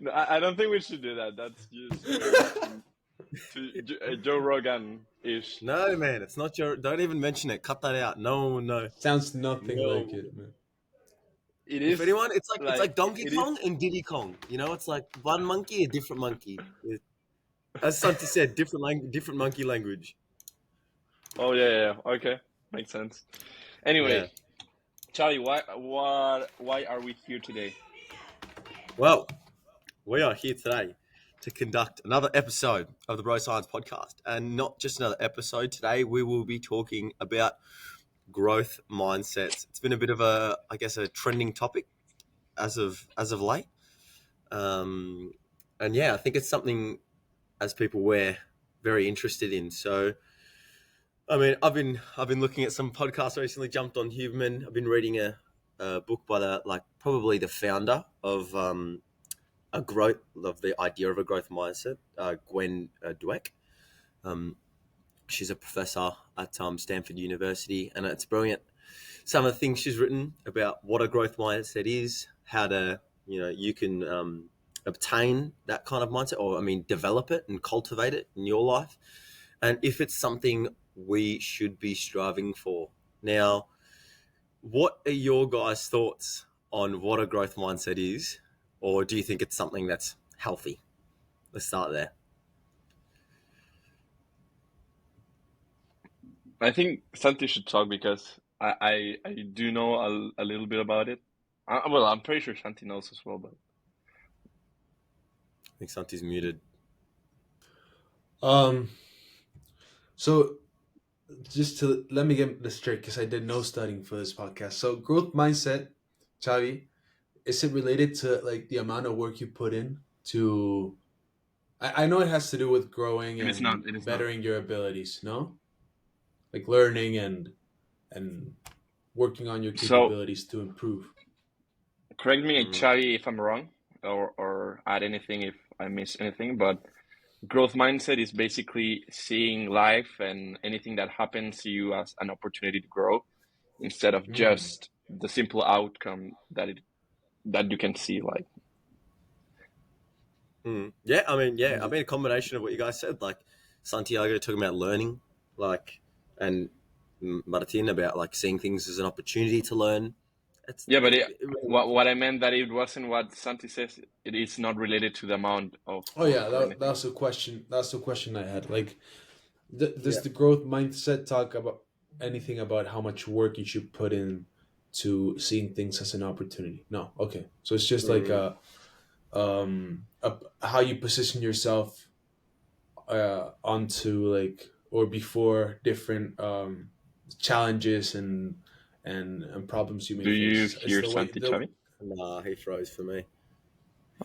No, I don't think we should do that. That's just very Joe Rogan ish. No, man, it's not your. Don't even mention it. Cut that out. No one will know. Sounds nothing like No, it, man. it If is anyone, it's like Donkey it is. Kong and Diddy Kong. It's like one monkey, a different monkey. As Santi said, different monkey language. Oh yeah. Okay, makes sense. Yeah. Anyway, Charlie, why are we here today? Well, we are here today to conduct another episode of the Bro Science podcast, and not just another episode. Today, we will be talking about growth mindsets. It's been a bit of a trending topic as of late, and yeah, I think it's something as people we're very interested in. So, I mean, I've been looking at some podcasts recently. Jumped on Huberman. I've been reading a book by probably the founder of the idea of a growth mindset, Gwen Dweck. She's a professor at Stanford University, and it's brilliant. Some of the things she's written about what a growth mindset is, how to you can obtain that kind of mindset, or develop it and cultivate it in your life, and if it's something we should be striving for. Now, what are your guys' thoughts on what a growth mindset is? Or do you think it's something that's healthy? Let's start there. I think Santi should talk because I do know a little bit about it. Well, I'm pretty sure Santi knows as well, but I think Santi's muted. So just to let me get this straight, because I did no studying for this podcast. So growth mindset, Xavi, is it related to like the amount of work you put in to? I know it has to do with growing it is and not. It is not. bettering your abilities. No, like learning and working on your So capabilities to improve. correct me, Mm. Charlie, if I'm wrong, or add anything if I miss anything. But growth mindset is basically seeing life and anything that happens to you as an opportunity to grow, instead of Mm. just the simple outcome that you can see. Like, Yeah, a combination of what you guys said, like Santiago talking about learning, and Martin about seeing things as an opportunity to learn. yeah, but what I meant that it wasn't what Santi says. It is not related to the amount of Oh yeah, work or anything. that's a question. That's the question I had. Like, does Yeah. the growth mindset talk about anything about how much work you should put in to seeing things as an opportunity? No. Okay. So it's just like how you position yourself onto or before different challenges and problems you may Do you face. It's hear the way Santi, Charlie? Nah, he froze for me.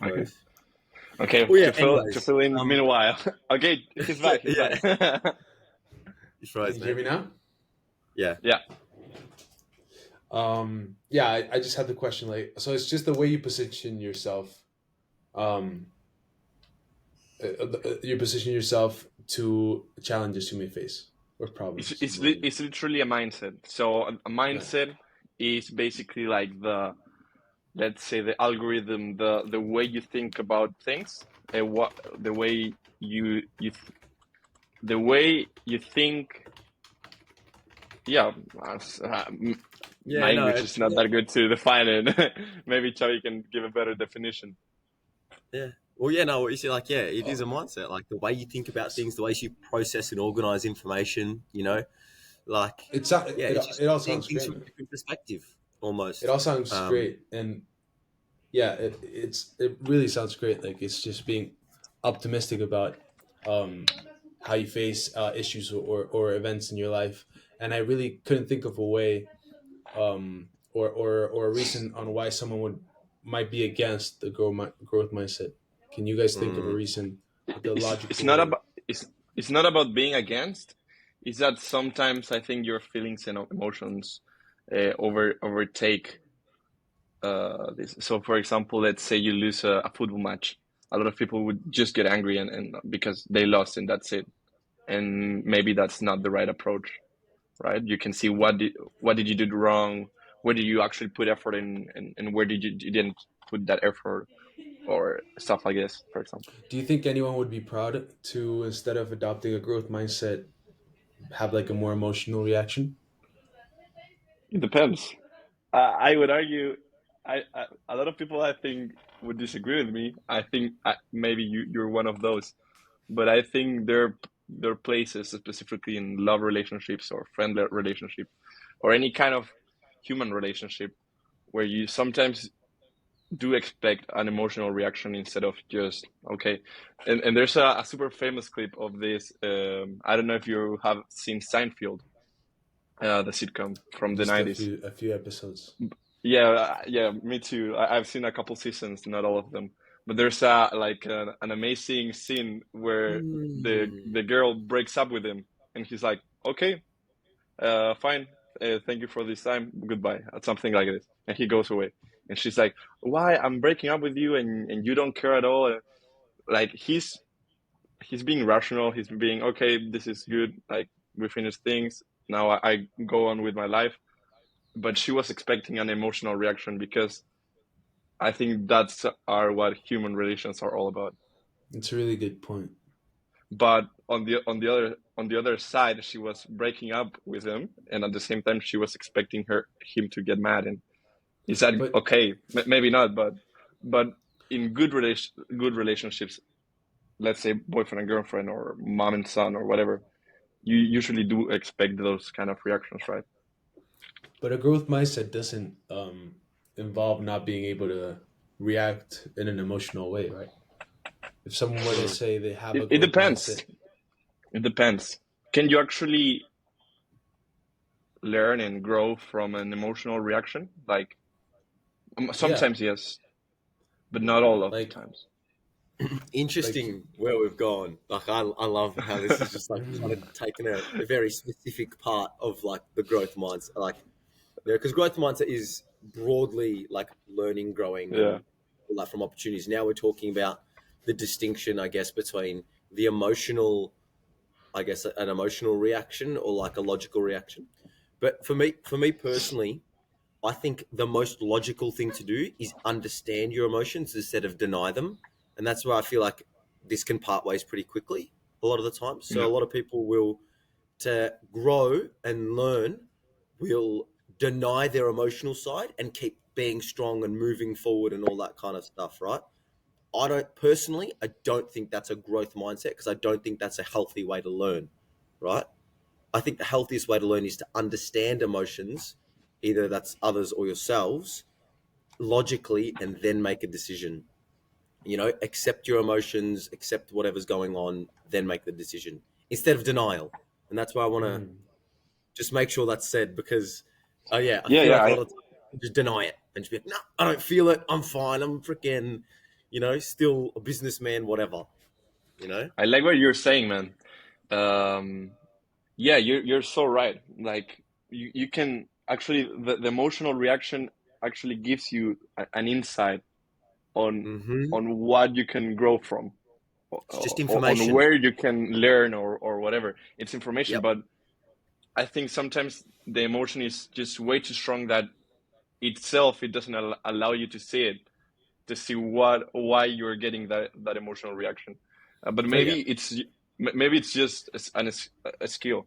Okay. Froze. Okay, Well, yeah, to anyways, fill in meanwhile. Okay, he's back. He's Yeah. back. He Can froze, you hear man. me now? Yeah. Yeah. Yeah, I just had the question so it's just the way you position yourself. You position yourself to challenges you may face or problems. It's literally a mindset. So a mindset is basically like let's say the algorithm, the way you think about things, the way you think. Yeah, language is not that good to define it. Maybe Chavi can give a better definition. Yeah. Well, yeah, no, what you say, it is a mindset. Like the way you think about things, the way you process and organize information, it all seeing sounds things great. from a different perspective, almost. It all sounds great, and yeah, it really sounds great. Like it's just being optimistic about how you face issues or events in your life. And I really couldn't think of a way or a reason on why someone might be against the growth mindset. Can you guys think of a reason? It's not about it's not about being against. It's that sometimes I think your feelings and emotions overtake this. So, for example, let's say you lose a football match. A lot of people would just get angry and because they lost and that's it. And maybe that's not the right approach, right? You can see what did you do wrong, where did you actually put effort in, and where you didn't put that effort. or stuff like this, for example. Do you think anyone would be proud to, instead of adopting a growth mindset, have like a more emotional reaction? It depends. I would argue, a lot of people I think would disagree with me. I think maybe you're one of those, but I think there are places specifically in love relationships or friend relationship or any kind of human relationship where you sometimes do expect an emotional reaction instead of just okay. And there's a super famous clip of this. I don't know if you have seen Seinfeld, the sitcom from the Just 90s. a few episodes. Yeah, yeah, me too. I've seen a couple seasons, not all of them. But there's a like an amazing scene where the girl breaks up with him, and he's like, "Okay, fine, thank you for this time, goodbye," something like this, and he goes away. And she's like, "Why? I'm breaking up with you, and you don't care at all." And, like he's being rational. He's being okay. This is good. Like we finished things. Now I go on with my life. But she was expecting an emotional reaction because I think that's are what human relations are all about. It's a really good point. But on the other side, she was breaking up with him, and at the same time, she was expecting him to get mad. And is that But okay? Maybe not, but in good relationships, let's say boyfriend and girlfriend or mom and son or whatever, you usually do expect those kind of reactions, right? a growth mindset doesn't involve not being able to react in an emotional way, right? If someone were to say they have a It growth mindset, depends. It depends. Can you actually learn and grow from an emotional reaction? Like yeah, sometimes yes, but not all of the like times. like Interesting where we've gone. Like I love how this is just like kind of taken a very specific part of like the growth mindset. Like, you know, because growth mindset is broadly like learning, growing, Yeah, and all that from opportunities. Now we're talking about the distinction, I guess, between the emotional, I guess, an emotional reaction or like a logical reaction. But for me personally, I think the most logical thing to do is understand your emotions instead of deny them. And that's where I feel like this can part ways pretty quickly a lot of the time. So yeah, a lot of people will, to grow and learn, will deny their emotional side and keep being strong and moving forward and all that kind of stuff, right? I don't think that's a growth mindset because I don't think that's a healthy way to learn, right? I think the healthiest way to learn is to understand emotions, either that's others or yourselves, logically, and then make a decision. You know, accept your emotions, accept whatever's going on, then make the decision instead of denial. And that's why I want to mm, just make sure that's said because, oh yeah, I yeah, feel yeah. like a lot of times you just deny it and just be like, no, I don't feel it. I'm fine. I'm freaking, you know, still a businessman, whatever, you know? I like what you're saying, man. Um, yeah, you're so right. Like you can actually the emotional reaction actually gives you an insight on Mm-hmm. what you can grow from, It's just on information. where you can learn or whatever. It's information, Yep. but I think sometimes the emotion is just way too strong that itself it doesn't allow you to see it, to see why you're getting that emotional reaction. But Oh yeah. maybe it's just a skill.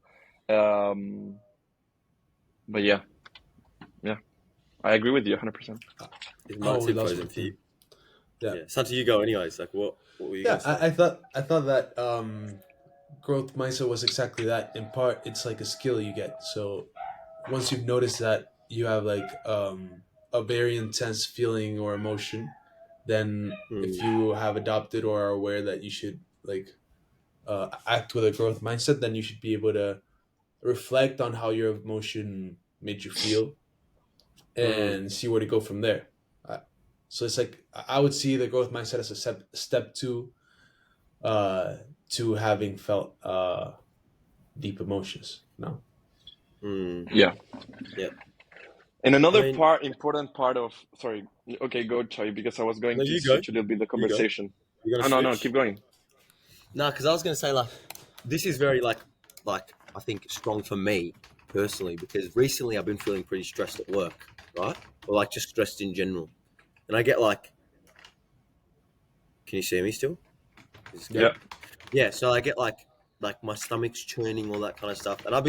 Um, but yeah, yeah, I agree with you 100%. Is oh, we mindset lost goes my in for you. thing. Yeah, Yeah. Santi, you go anyways. Like what were you gonna yeah. say? I thought that growth mindset was exactly that. In part, it's like a skill you get. So once you've noticed that you have like a very intense feeling or emotion, then if Mm, you have adopted or are aware that you should like act with a growth mindset, then you should be able to reflect on how your emotion made you feel mm, and see where to go from there. Uh, so it's like I would see the growth mindset as a step two uh, to having felt deep emotions. No, mm. Yeah, Yeah. and I another mean, important part of sorry, okay, go Chai, because I was going no, to you go. switch a little bit the You go. conversation. You're gonna Oh no, no, keep switch. going. No, because I was gonna say like this is very like I think strong for me personally because recently I've been feeling pretty stressed at work, right? Or like just stressed in general, and I get like Can you see me still? Is this Yeah. good? Yeah. So I get like my stomach's churning, all that kind of stuff, and I've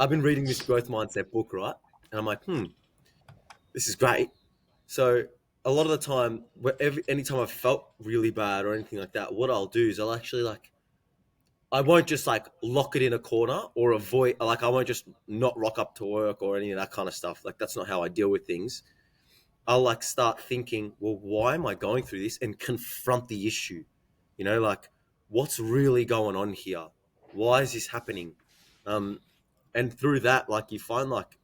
been reading this growth mindset book, right? And I'm like, this is great. So a lot of the time, anytime I've felt really bad or anything like that, what I'll do is I'll actually I won't just like lock it in a corner or avoid, like I won't just not rock up to work or any of that kind of stuff. Like that's not how I deal with things. I'll like start thinking, well, why am I going through this, and confront the issue? Like what's really going on here? Why is this happening? Um, and through that, like you find like,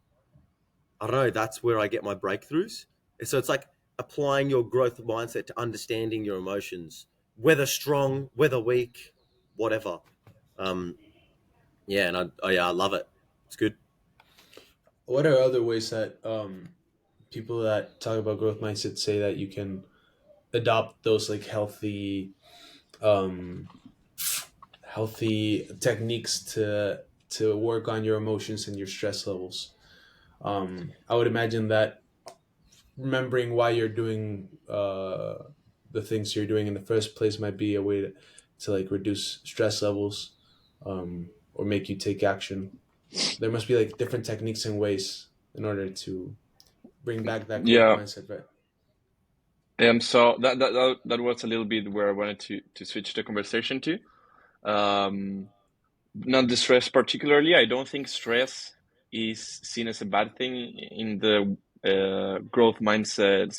I don't know, that's where I get my breakthroughs. And so it's like applying your growth mindset to understanding your emotions, whether strong, whether weak, whatever. Um, yeah, and I love it. It's good. What are other ways that people that talk about growth mindset say that you can adopt those like um, healthy techniques to work on your emotions and your stress levels? I would imagine that remembering why you're doing the things you're doing in the first place might be a way to like reduce stress levels, or make you take action. There must be like different techniques and ways in order to bring back that growth Yeah. mindset, right? So that was a little bit where I wanted to switch the conversation to. Um, Not the stress particularly. I don't think stress is seen as a bad thing in the growth mindset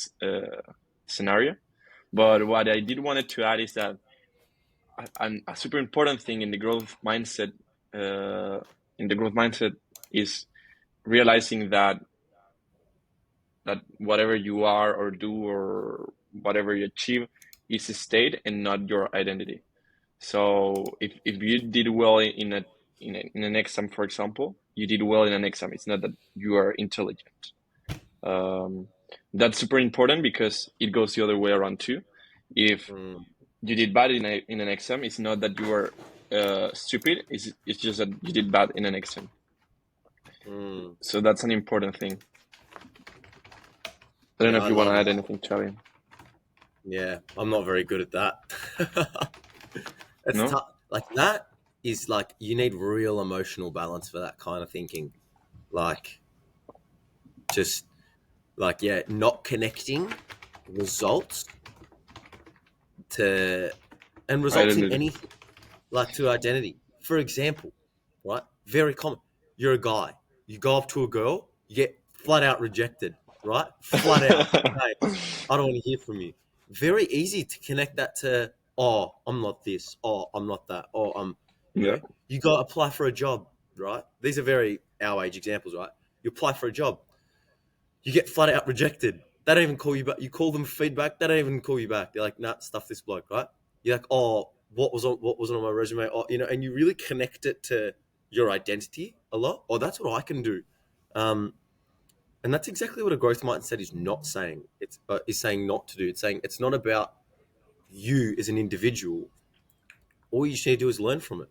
scenario. But what I did wanted to add is that a super important thing uh, in the growth mindset, is realizing that whatever you are or do or whatever you achieve is a state and not your identity. So if you did well in an exam, for example, you did well in an exam. It's not that you are intelligent. Um, that's super important because it goes the other way around too. If Mm, you did bad in an exam, it's not that you are stupid. It's just that you did bad in an exam. mm. So that's an important thing. I don't know Yeah, if I you want to love add that. anything, Charlie. Yeah, I'm not very good at that. It's No? tough. Like that is like you need real emotional balance for that kind of thinking. Like just like yeah, not connecting results to and results in Identity. anything like to identity. For example, right? Very common. You're a guy. You go up to a girl, you get flat out rejected, right? Flat out. Hey, I don't want to hear from you. Very easy to connect that to, oh, I'm not this. Oh, I'm not that. Oh, Yeah. you go apply for a job, right? These are very our age examples, right? You apply for a job, you get flat out rejected. They don't even call you back. You call them feedback, they don't even call you back. They're like, nah, stuff this bloke, right? You're like, oh, what wasn't on my resume? Oh, and you really connect it to your identity a lot. Oh, that's what I can do. Um, and that's exactly what a growth mindset is not saying. It's is saying not to do. It's saying it's not about you as an individual. All you should do is learn from it.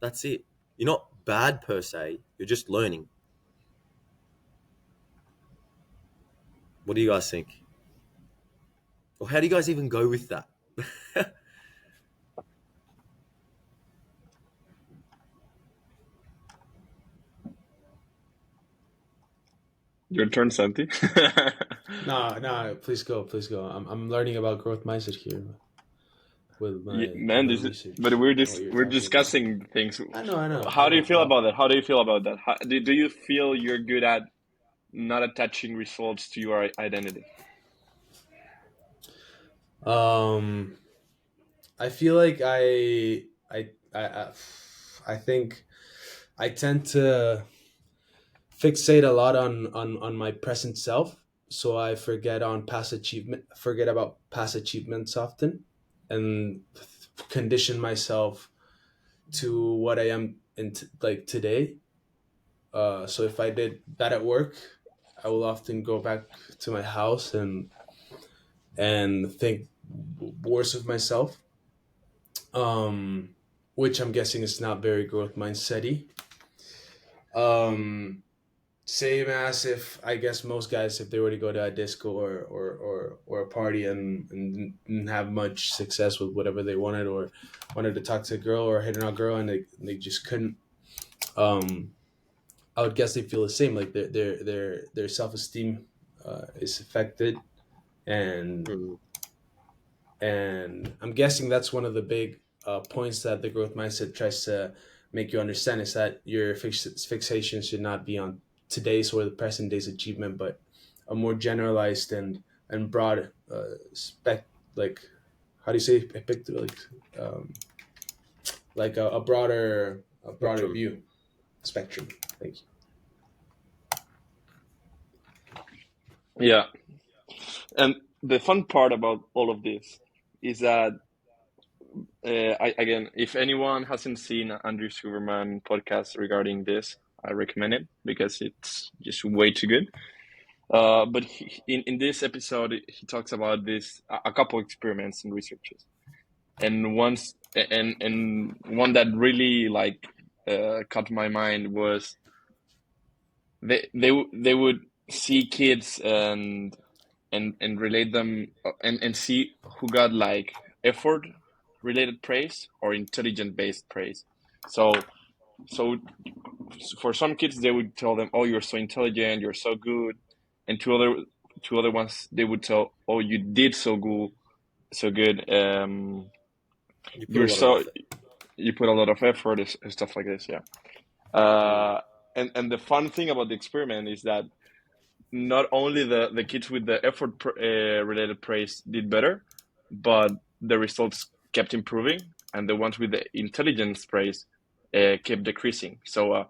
That's it. You're not bad per se. You're just learning. What do you guys think? Or how do you guys even go with that? Your turn, Santi. No, no, please go, please go. I'm learning about growth mindset here with Yeah, my man, but research and what you're we're talking about. discussing things. I How do you know. feel about that? How do you feel about that? Do you feel you're good at not attaching results to your identity? Um, I feel like I think I tend to fixate a lot on my present self, so I forget about past achievements often, and condition myself to what I am like today. So if I did that at work, I will often go back to my house and think worse of myself, um, which I'm guessing is not very growth mindset-y. Um, Same as if I guess most guys, if they were to go to a disco or a party and didn't have much success with whatever they wanted, or wanted to talk to a girl or hit on a girl and they just couldn't, um I would guess they feel the same. Like their self esteem is affected, and Mm. I'm guessing that's one of the big points that the growth mindset tries to make you understand, is that your fixation should not be on today's or the present day's achievement, but a more generalized and broad spec, like, how do you say um, like a broader Spectrum. view spectrum. Thank you. Yeah. And the fun part about all of this is that, again, if anyone hasn't seen Andrew Silverman podcast regarding this, I recommend it because it's just way too good. But in this episode, he talks about this a couple experiments and researches, and one that really like caught my mind was they would see kids and relate them, and see who got like effort related praise or intelligent based praise. So so for some kids they would tell them, "Oh, you're so intelligent, you're so good," and two other ones they would tell, "Oh, you did so good, so good. You put a You're lot of so effort. you put a lot of effort," and stuff like this. Yeah. Mm. And the fun thing about the experiment is that not only the kids with the effort related praise did better, but the results kept improving, and the ones with the intelligence praise kept decreasing. So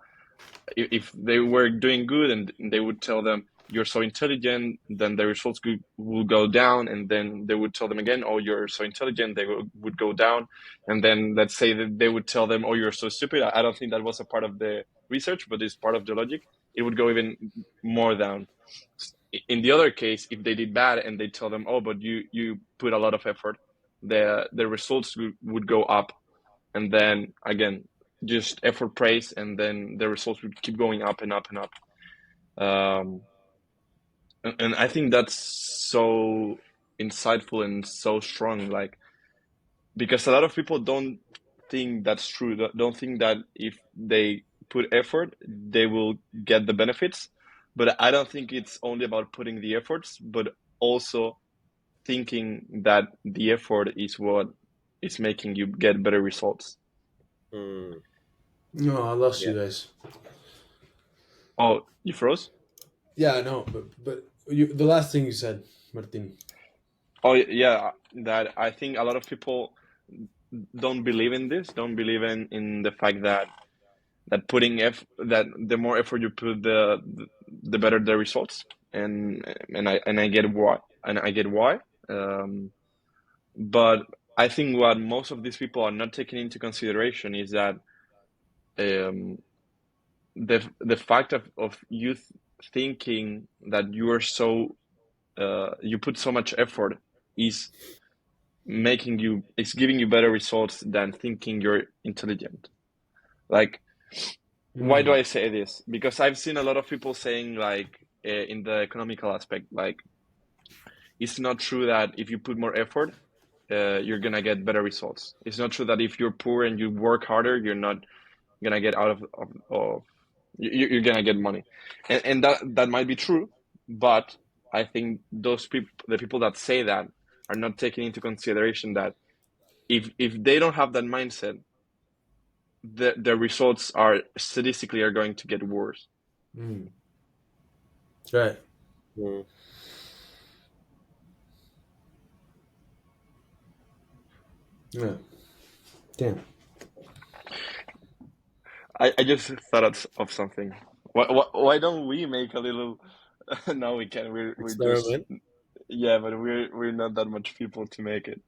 if they were doing good and they would tell them, "You're so intelligent," then the results will go down, and then they would tell them again, "Oh, you're so intelligent," they would go down, and then let's say that they would tell them, "Oh, you're so stupid." I don't think that was a part of the research, but it's part of the logic. It would go even more down. In the other case, if they did bad and they tell them, "Oh, but you put a lot of effort," the results would go up, and then again just effort praise, and then the results would keep going up and up and up. And I think that's so insightful and so strong, like, because a lot of people don't think that's true, don't think that if they put effort they will get the benefits. But I don't think it's only about putting the efforts, but also thinking that the effort is what is making you get better results. Mm. No, I lost Yeah. you guys. Oh, you froze. Yeah, I know, but the last thing you said, Martin. Oh yeah, that I think a lot of people don't believe in this, don't believe in the fact that that the more effort you put, the better the results. And I get why, Um, but I think what most of these people are not taking into consideration is that um, the fact of you thinking that you are so you put so much effort is it's giving you better results than thinking you're intelligent. Like, why do Mm. I say this? Because I've seen a lot of people saying, like, in the economical aspect, like, it's not true that if you put more effort, you're gonna get better results. It's not true that if you're poor and you work harder, you're not gonna get out of you're gonna get money. And that might be true, but I think those people, the people that say that, are not taking into consideration that if they don't have that mindset, the results are statistically are going to get worse. Mm. That's right. Mm. Yeah. Damn. I just thought of something. Why don't we make a little? No, we can. We're just, Experiment. yeah, but we're not that much people to make it.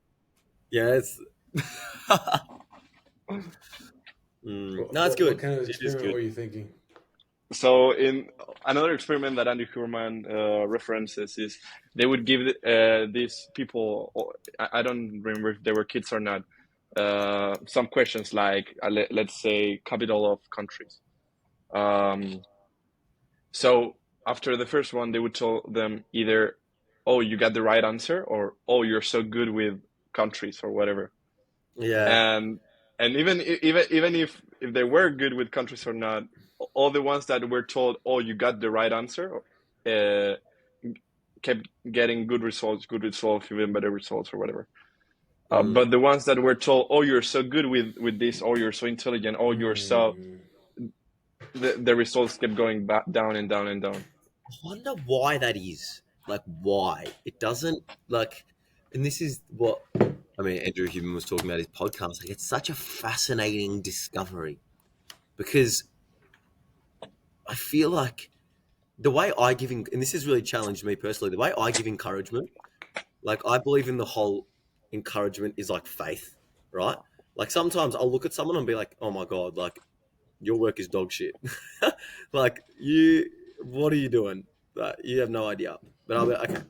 Yeah, it's. No, it's What good. kind of It is experiment good. were you thinking? So in another experiment that Andy Hurman references is they would give these people, I don't remember if they were kids or not, some questions like, let's say, capital of countries. Um, So after the first one, they would tell them either, "Oh, you got the right answer," or "Oh, you're so good with countries," or whatever. Yeah. And even if they were good with countries or not, all the ones that were told, "Oh, you got the right answer," uh, kept getting good results, even better results, or whatever. Mm. But the ones that were told, "Oh, you're so good with this," "Oh, you're so intelligent," "Oh, you're so," Mm. the results kept going back down and down and down. I wonder why that is. Like, why it doesn't like, and this is what I mean. Andrew Huberman was talking about his podcast. Like, it's such a fascinating discovery because I feel like the way I give, and this has really challenged me personally. The way I give encouragement, like I believe in the whole encouragement is like faith, right? Like sometimes I'll look at someone and be like, "Oh my god, like your work is dog shit. Like you, what are you doing? You have no idea." But I'll be like, okay,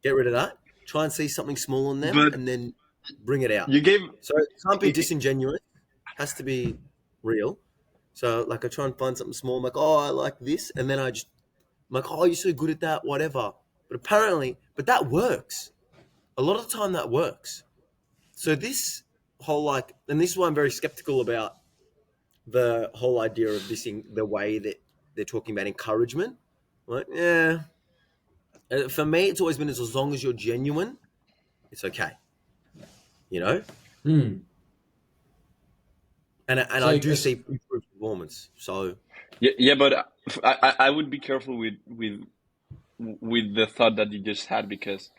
get rid of that. Try and see something small in them, But and then bring it out. you gave So it can't be i- disingenuous. Has to be real. So like I try and find something small. I'm like, oh, I like this, and then I'm like, oh, you're so good at that, whatever. But apparently, but that works. A lot of the time, that works. So this whole like, and this is why I'm very skeptical about the whole idea of this in the way that they're talking about encouragement. Like, yeah, for me, it's always been as long as you're genuine, it's okay, you know. Mm. And So I I do guess. see improved performance. So yeah, but I would be careful with the thought that you just had, because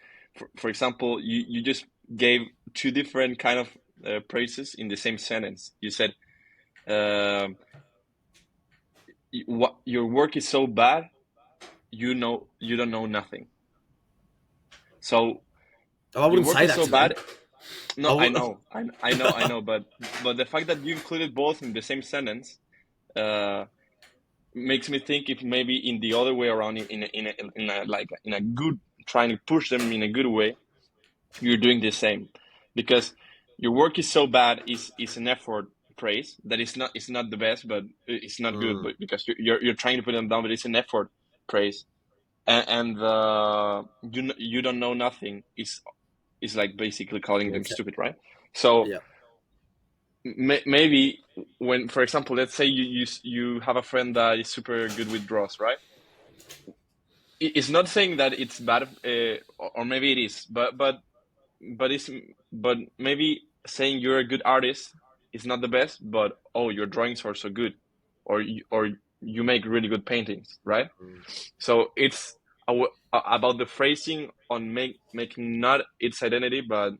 for example, you just gave two different kind of praises in the same sentence. You said, um, what your work is so bad, you don't know nothing. So I your wouldn't work say is that so to them. bad. I No, I would, know, I know, but the fact that you included both in the same sentence uh, makes me think if maybe in the other way around, in a like in a good, trying to push them in a good way, you're doing the same, because your work is so bad is an effort praise that is not, it's not the best, but it's not good, mm, but because you're trying to put them down, but it's an effort praise. And you don't know nothing is like basically calling yeah, them stupid, right? So yeah, maybe when, for example, let's say you have a friend that is super good with draws, right? It's not saying that it's bad, or maybe it is, but it's but maybe saying you're a good artist is not the best, but oh, your drawings are so good, or you make really good paintings, right? mm, So it's about the phrasing on making not its identity, but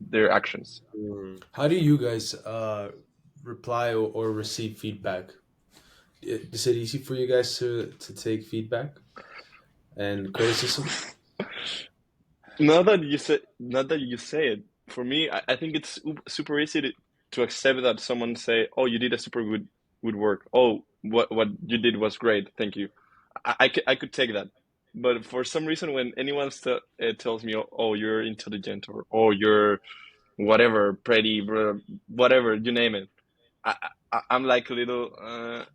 their actions. mm. How do you guys reply or receive feedback? Is it easy for you guys to take feedback and criticism? Not that you say it. For me, I think it's super easy to accept that someone say, "Oh, you did a super good work. Oh, what you did was great. Thank you." I could take that. But for some reason, when anyone tells me, "Oh, you're intelligent," or "Oh, you're whatever, pretty, bro, whatever, you name it," I'm like a little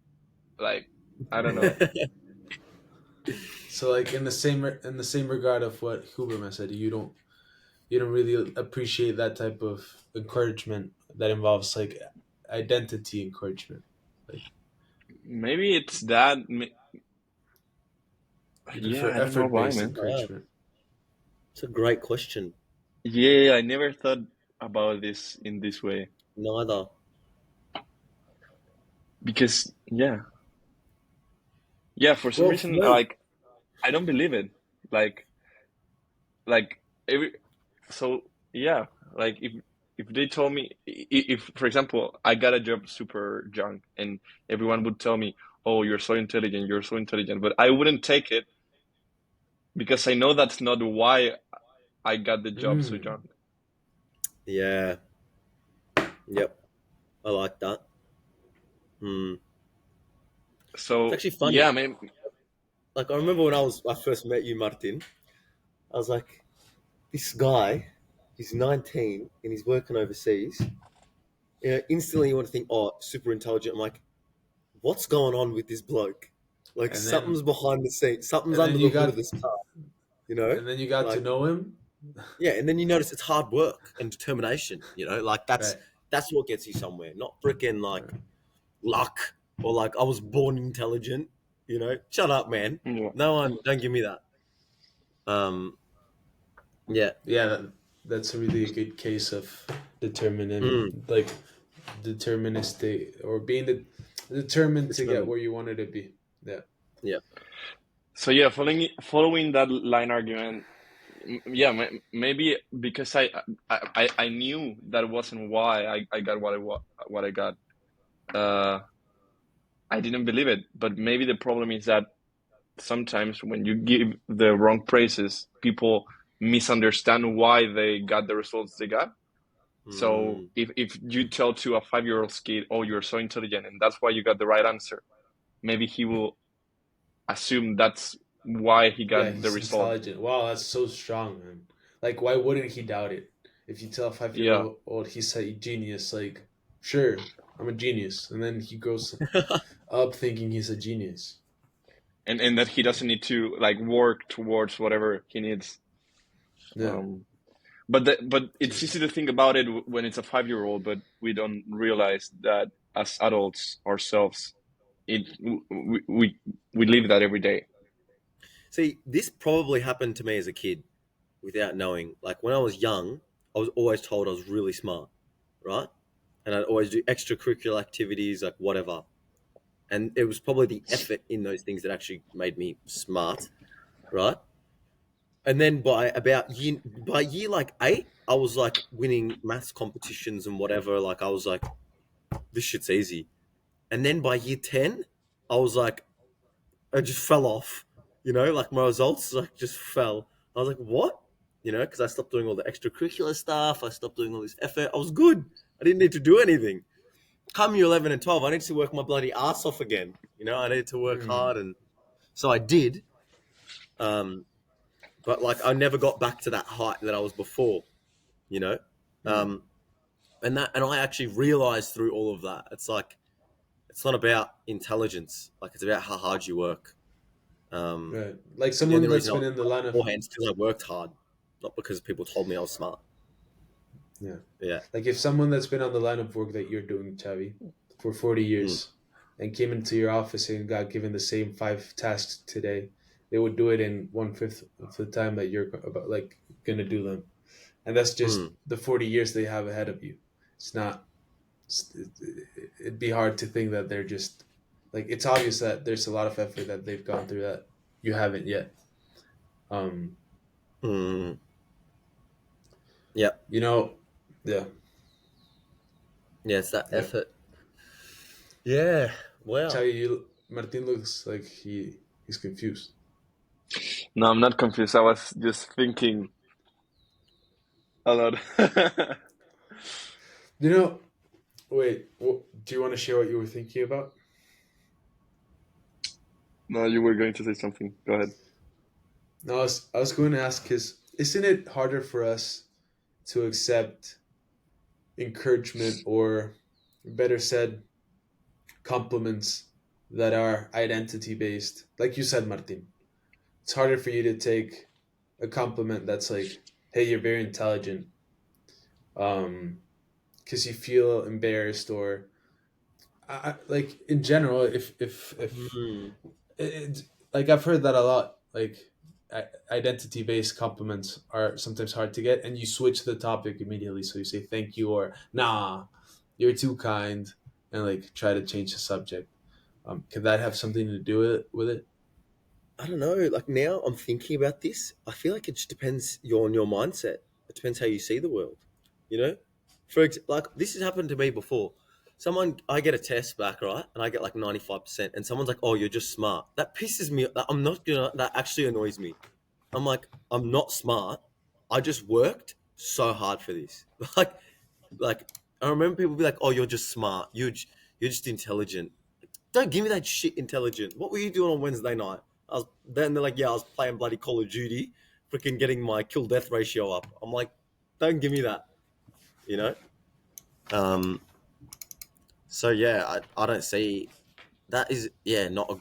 like, I don't know. So like in the same regard of what Huberman said, you don't really appreciate that type of encouragement that involves like identity encouragement. Like Maybe it's that. you Yeah, prefer I don't know effort why, based man. Wow, encouragement. it's a great question. Yeah, I never thought about this in this way, Neither. because yeah, for some Well, for reason, me, like I don't believe it. Like like every so yeah, like if they told me, if for example I got a job super young and everyone would tell me, "Oh, you're so intelligent," but I wouldn't take it because I know that's not why I got the job so Mm. young. yeah, yep, I like that. Hmm. It's So actually funny. yeah, man. Like I remember when I first met you, Martin. I was like, this guy, he's 19 and he's working overseas. You know, instantly you want to think, oh, super intelligent. I'm like, what's going on with this bloke? Like And something's then behind the scenes, something's and then under the you hood of got this car, you know? and then you got to Like know him. yeah, and then you notice it's hard work and determination, you know? Like Right. that's what gets you somewhere, not freaking like luck or like I was born intelligent, you know? Shut up, man. Yeah. No one don't give me that. Yeah. Yeah, that's a really good case of determining, Mm, like deterministic, or being determined to get determined. where you wanted to be. Yeah. Yeah. So yeah, following that line argument, yeah, maybe because I knew that wasn't why I got what I got. Uh, I didn't believe it, but maybe the problem is that sometimes when you give the wrong praises, people misunderstand why they got the results they got. So Mm, if you tell to a 5-year-old kid, "Oh, you're so intelligent, and that's why you got the right answer," maybe he will assume that's why he Yeah, got the he's result. intelligent. Wow, that's so strong, man. Like, why wouldn't he doubt it? If you tell a 5 year Yeah, old he's a genius, like, sure, I'm a genius, and then he grows up thinking he's a genius. and that he doesn't need to like work towards whatever he needs. Yeah. Um, but it's easy to think about it when it's a 5-year-old, but we don't realize that as adults ourselves, it we live that every day. See, this probably happened to me as a kid without knowing. Like when I was young, I was always told I was really smart, right? And I'd always do extracurricular activities, like whatever. And it was probably the effort in those things that actually made me smart, right? And then by year like 8, I was like winning maths competitions and whatever. Like I was like, this shit's easy. And then by year 10, I was like, I just fell off. You know, like my results like just fell. I was like, what? You know, because I stopped doing all the extracurricular stuff. I stopped doing all this effort. I was good. I didn't need to do anything. Come year 11 and 12, I need to work my bloody ass off again. You know, I needed to work Hmm. hard, and so I did. Um, but like I never got back to that height that I was before. You know, Hmm. um, and I actually realized through all of that, it's like it's not about intelligence. Like it's about how hard you work. Um, Right. Like and the only someone that's reason I been was in the smart line of, beforehand is because I worked hard, not because people told me I was smart. yeah. Yeah. Like if someone that's been on the line of work that you're doing, Chavi, for 40 Mm, years and came into your office and got given the same 5 tasks today, they would do it in 1/5 of the time that you're about like gonna do them. And that's just mm, the 40 years they have ahead of you. It's not, it'd be hard to think that they're just, like, it's obvious that there's a lot of effort that they've gone through that you haven't yet. Um, mm. Yeah. you know, yeah, Yeah. It's that yeah. effort. Yeah. Wow. Chavi, Martin looks like he's confused. No, I'm not confused. I was just thinking a lot. You know, wait, do you want to share what you were thinking about? No, you were going to say something. Go ahead. No, I was going to ask, because isn't it harder for us to accept encouragement, or better said, compliments that are identity based? Like you said, Martin, it's harder for you to take a compliment that's like, "Hey, you're very intelligent," because you feel embarrassed, or like in general, if Mm, like I've heard that a lot. Like identity based compliments are sometimes hard to get, and you switch the topic immediately. So you say thank you, or nah, you're too kind, and like try to change the subject. Could that have something to do with it? I don't know. Like now, I'm thinking about this. I feel like it just depends on your mindset. It depends how you see the world. You know, like this has happened to me before. I get a test back, right, and I get like 95%, and someone's like, "Oh, you're just smart." That pisses me. I'm not gonna. That actually annoys me. I'm like, I'm not smart. I just worked so hard for this. Like, like I remember people be like, "Oh, you're just smart. You're just intelligent." Don't give me that shit intelligent. What were you doing on Wednesday night? Then they're like, yeah, I was playing bloody Call of Duty, freaking getting my kill death ratio up. I'm like, don't give me that, you know. Um. So yeah, I don't see that is not.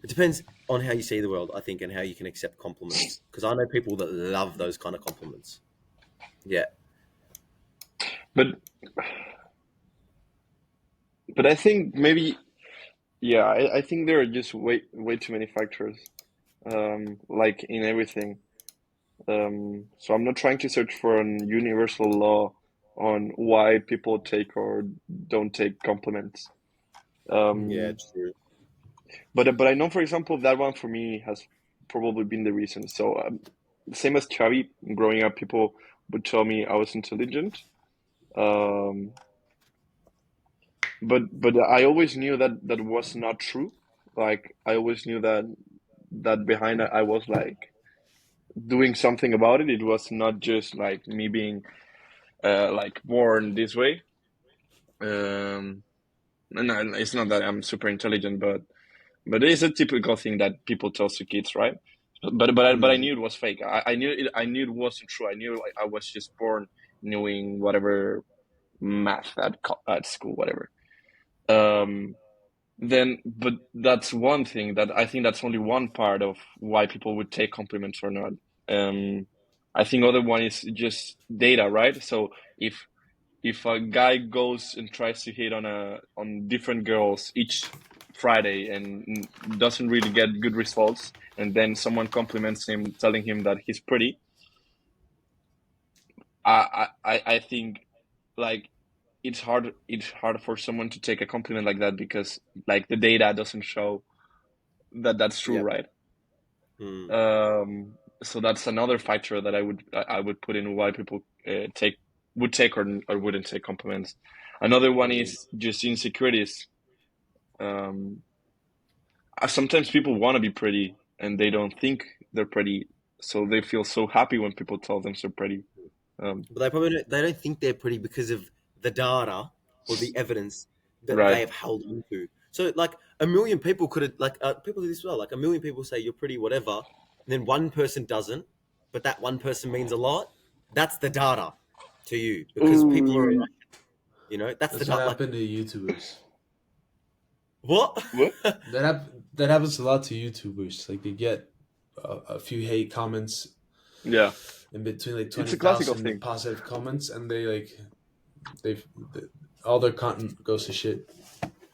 It depends on how you see the world, I think, and how you can accept compliments. Because I know people that love those kind of compliments. Yeah, But I think maybe, yeah, I think there are just way too many factors, like in everything. So I'm not trying to search for an universal law on why people take or don't take compliments. yeah, Um, true. but I know, for example, that one for me has probably been the reason. So same as Chavi, growing up, people would tell me I was intelligent. Um, but I always knew that that was not true. Like I always knew that behind it, I was like doing something about it. It was not just like me being like born this way. Um, and it's not that I'm super intelligent, but it is a typical thing that people tell to kids, right? But I Mm, knew it was fake. I knew it wasn't true. I knew I was just born knowing whatever math at school, whatever. Um, then, but that's one thing that I think that's only one part of why people would take compliments or not. Um, I think other one is just data, right? So if a guy goes and tries to hit on different girls each Friday and doesn't really get good results, and then someone compliments him, telling him that he's pretty, I think like it's hard for someone to take a compliment like that because like the data doesn't show that that's true, yeah. right? Mm, So that's another factor that I would put in why people take would take or wouldn't take compliments. Another one mm, is just insecurities. Um, Sometimes people want to be pretty and they don't think they're pretty, so they feel so happy when people tell them they're pretty. but they don't think they're pretty because of the data or the evidence that they Right. have held onto. So like a million people could have people do this as well. Like a million people say you're pretty, whatever, and then one person doesn't, but that one person means a lot. That's the data to you because people are, Ooh, that's the That's what data. Like happened to YouTubers. what? what? That happens a lot to YouTubers. Like they get a few hate comments Yeah, in between, like it's twenty a classical thousand thing. positive comments, and they've all their content goes to shit.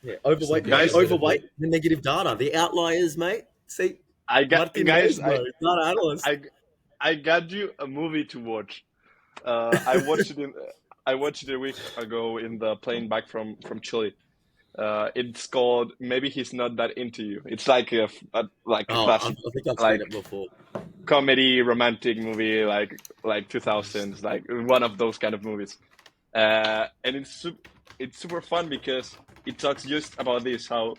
Yeah, Just like overweight, the mate. Guys, opposite of Overweight, it. the negative data, the outliers, mate. See, I got Martin guys, knows, bro. Data analyst. I I got you a movie to watch. I watched it I watched it a week ago in the plane back from Chile. It's called Maybe He's Not That Into You. It's like like a Oh, classic I think I've seen like it before. comedy romantic movie like 2000s, like one of those kind of movies. And it's super fun because it talks just about this how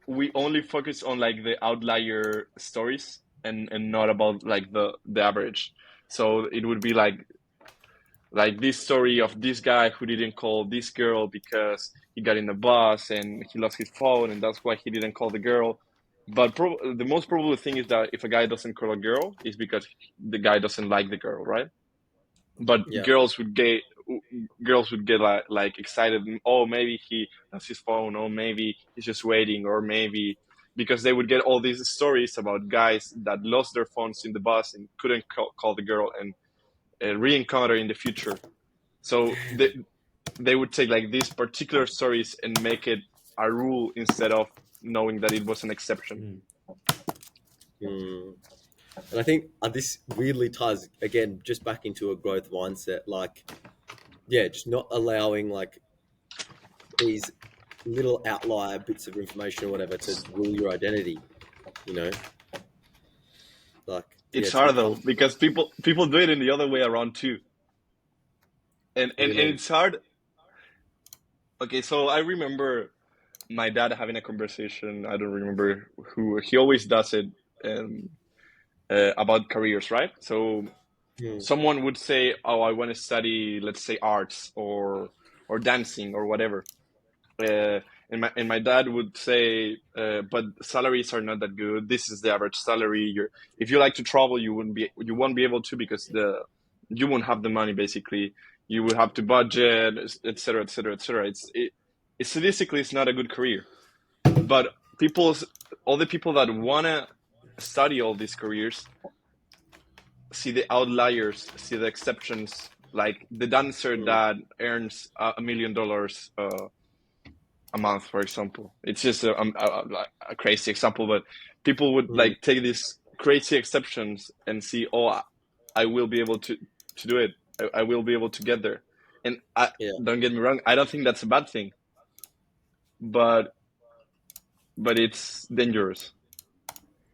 we only focus on like the outlier stories and not about like the average. So it would be like this story of this guy who didn't call this girl because he got in the bus and he lost his phone and that's why he didn't call the girl. But the most probable thing is that if a guy doesn't call a girl, is because the guy doesn't like the girl, right? But Yeah. girls would get like excited. Oh, maybe he has his phone. Or maybe he's just waiting. Or maybe because they would get all these stories about guys that lost their phones in the bus and couldn't call the girl and re-encounter in the future. So they would take like these particular stories and make it a rule instead of knowing that it was an exception. Mm. Mm. And I think this weirdly ties again just back into a growth mindset. Like, yeah, just not allowing like these little outlier bits of information or whatever to rule your identity. You know, like yeah, It's it's a bit hard though tough. because people do it in the other way around too, What do you and mean? it's hard. Okay, so I remember my dad having a conversation. I don't remember who. He always does it um, about careers, right? So Hmm. someone would say, "Oh, I want to study, let's say, arts or dancing or whatever." Uh, and my dad would say, "But salaries are not that good. This is the average salary. If you like to travel, you won't be able to because you won't have the money. Basically, you will have to budget, etc., etc., etc. Statistically, it's not a good career." but all the people that wanna study all these careers see the outliers, see the exceptions, like the dancer that earns $1 million a month, for example. It's just a crazy example, but people would like take these crazy exceptions and see, oh, I will be able to do it. I will be able to get there. And Yeah. don't get me wrong, I don't think that's a bad thing, but it's dangerous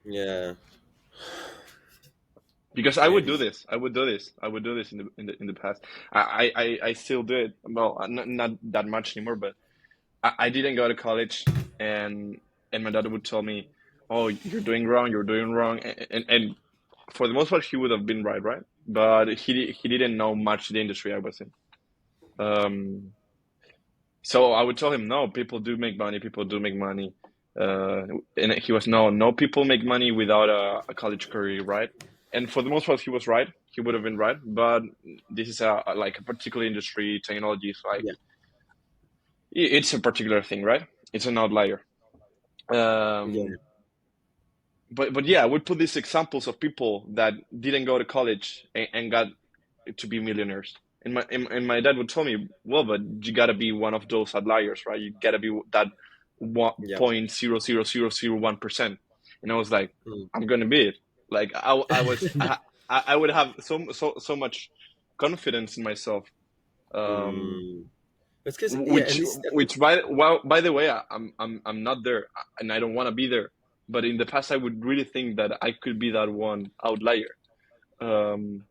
Yeah. because I would Maybe. do this. I would do this. I would do this in the past. I still do it. Well, not that much anymore, but I didn't go to college, and my dad would tell me, "Oh, you're doing wrong. You're doing wrong," and for the most part, he would have been right? But he didn't know much the industry I was in. Um, so I would tell him, "No, people do make money. People do make money." And he was, "No, people make money without a college career, right?" And for the most part, he was right. He would have been right. But this is like a particular industry. Technology is like Yeah. it's a particular thing, right? It's an outlier. Yeah. Um, but yeah, I would put these examples of people that didn't go to college and got to be millionaires. And my dad would tell me, well, but you gotta be one of those outliers, right? You gotta be that one Yeah. point 0.0001%. And I was like, Mm. I'm gonna be it. Like I would have so much confidence in myself. Um, Mm. It's because and which this by the way, I'm not there, and I don't want to be there. But in the past, I would really think that I could be that one outlier. And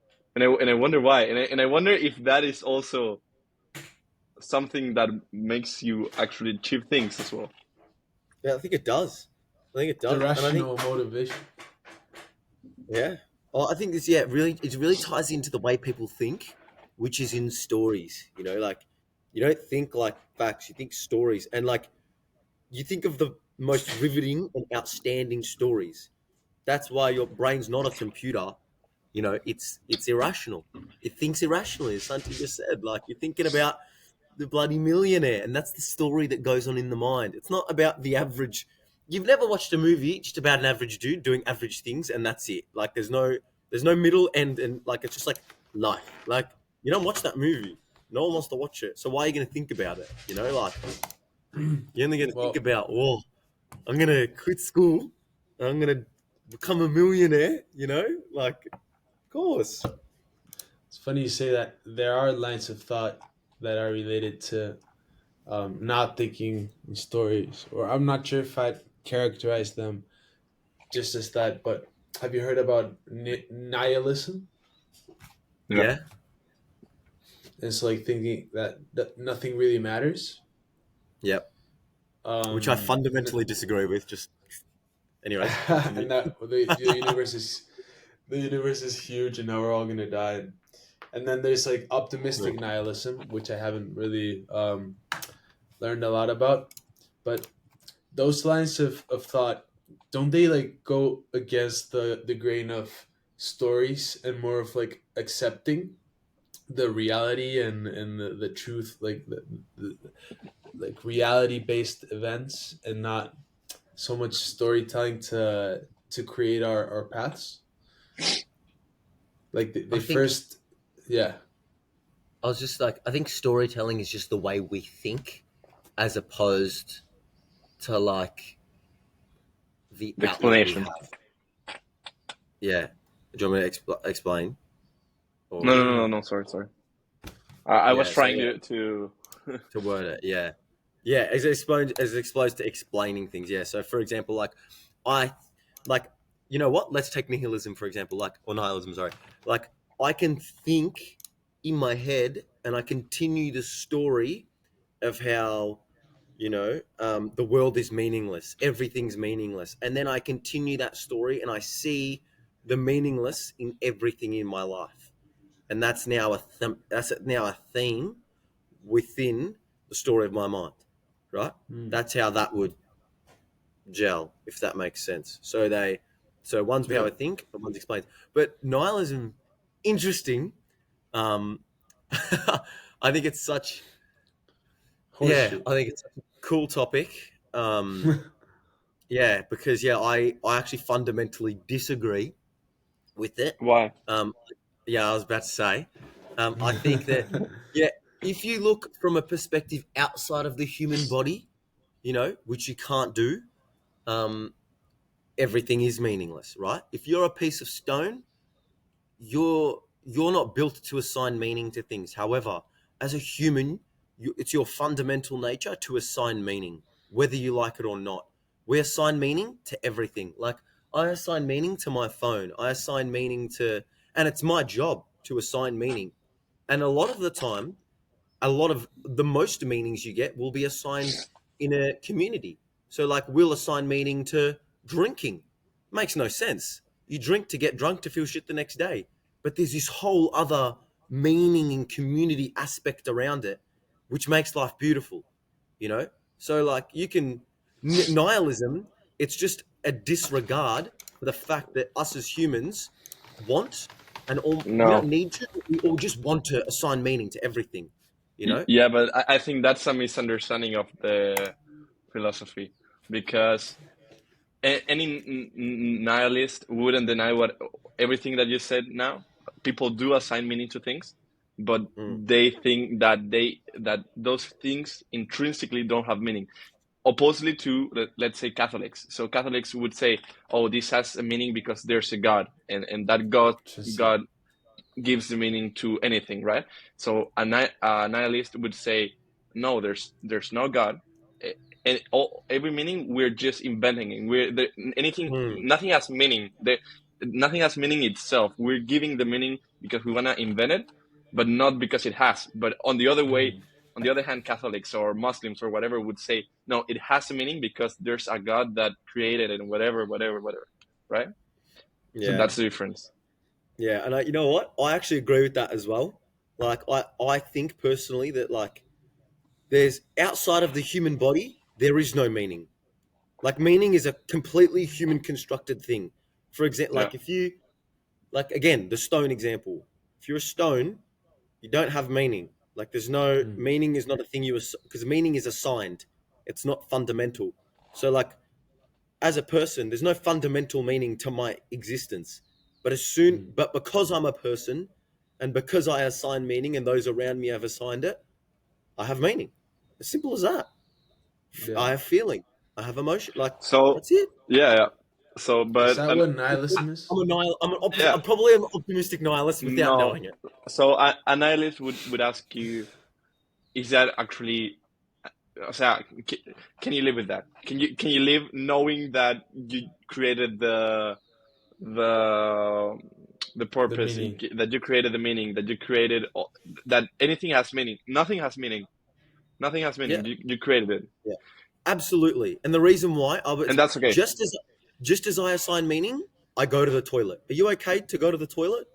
I wonder why, and I wonder if that is also something that makes you actually achieve things as well. Yeah, I think it does. I think it does, and I think Irrational motivation. yeah. Oh, I think this really it really ties into the way people think, which is in stories. You know, like you don't think like facts, you think stories, and like you think of the most riveting and outstanding stories. That's why your brain's not a computer. You know, it's irrational. It thinks irrationally, as Santi just said. Like you're thinking about the bloody millionaire, and that's the story that goes on in the mind. It's not about the average. You've never watched a movie just about an average dude doing average things, and that's it. Like there's no middle end, and like it's just like life. Like you don't watch that movie. No one wants to watch it. So why are you going to think about it? You know, like you're only going to think Well, about, oh, I'm going to quit school. And I'm going to become a millionaire. You know, like of course. it's funny you say that. There are lines of thought that are related to not thinking in stories, or I'm not sure if I'd characterize them just as that. But have you heard about nihilism? Yeah. Yeah, It's like thinking that nothing really matters. yep. Which I Um, fundamentally disagree with. Just anyways, continue. and that the universe is huge, and now we're all gonna die. And then there's like optimistic nihilism, which I haven't really learned a lot about. But those lines of thought, don't they like go against the grain of stories and more of like accepting the reality and the truth, like the like reality based events, and not so much storytelling to create our paths? Like I they think first, yeah. I was just like, I think storytelling is just the way we think, as opposed to like the The outlet we explanation. have. Yeah. Do you want me to explain? Or No. Sorry. I was yeah. So trying yeah, to to word it. Yeah. Yeah. As exposed to explaining things. Yeah. So for example, like I like you know what? Let's take nihilism for example. Like or nihilism. Sorry. Like I can think in my head and I continue the story of how the world is meaningless, everything's meaningless, and then I continue that story and I see the meaningless in everything in my life, and that's now a theme within the story of my mind, right? Mm. That's how that would gel, if that makes sense. So one's how Yeah. I think and one's explains, but nihilism, interesting. um I think it's such Horseshit. I think it's a cool topic. Yeah, because I actually fundamentally disagree with it. Why? Um, yeah, I was about to say, I think that yeah, if you look from a perspective outside of the human body, which you can't do, um, everything is meaningless, right? If you're a piece of stone, you're not built to assign meaning to things. However, as a human, it's your fundamental nature to assign meaning, whether you like it or not. We assign meaning to everything. Like I assign meaning to my phone. I assign meaning to, and it's my job to assign meaning. And a lot of the time, a lot of the most meanings you get will be assigned in a community. So, like, we'll assign meaning to drinking. Makes no sense. You drink to get drunk to feel shit the next day. But there's this whole other meaning and community aspect around it, which makes life beautiful, you know? So, like, you can, nihilism, it's just a disregard for the fact that us as humans want, and all, we don't No. need to, we all just want to assign meaning to everything, you know? Yeah, but I think that's a misunderstanding of the philosophy because any nihilist wouldn't deny what everything that you said now. People do assign meaning to things, but Mm, they think that those things intrinsically don't have meaning. Oppositely to let's say Catholics. So Catholics would say, "Oh, this has a meaning because there's a God, and that Interesting. God gives the meaning to anything, right?" So a nihilist would say, "No, there's no God, and every meaning we're just inventing it. Anything, mm, nothing has meaning. Nothing has meaning itself. We're giving the meaning because we wanna invent it, but not because it has. But Mm. on the other hand, Catholics or Muslims or whatever would say, no, it has a meaning because there's a God that created it and whatever, right? So yeah, that's the difference. yeah. And you know what? I actually agree with that as well. Like, I think personally that, like, there's outside of the human body, there is no meaning. Like, meaning is a completely human constructed thing. For example, Yeah. like, if you, like, again, the stone example, if you're a stone, you don't have meaning. Like, there's no Mm. meaning, is not a thing because meaning is assigned, it's not fundamental. So, like, as a person, there's no fundamental meaning to my existence. Mm. But because I'm a person, and because I assign meaning and those around me have assigned it, I have meaning. As simple as that. Yeah. I have feeling. I have emotion. Like, So that's it. yeah. So, Is but that what nihilism is? yeah, I'm probably an optimistic nihilist without no. knowing it. So a nihilist would ask you, is that actually? O sea, can you live with that? Can you live knowing that you created the the The purpose, meaning. that you created the meaning, that you created that anything has meaning? Nothing has meaning. Nothing has meaning. Yeah, You created it, yeah, absolutely. And the reason why, and that's okay. just as I assign meaning, I go to the toilet. Are you okay to go to the toilet?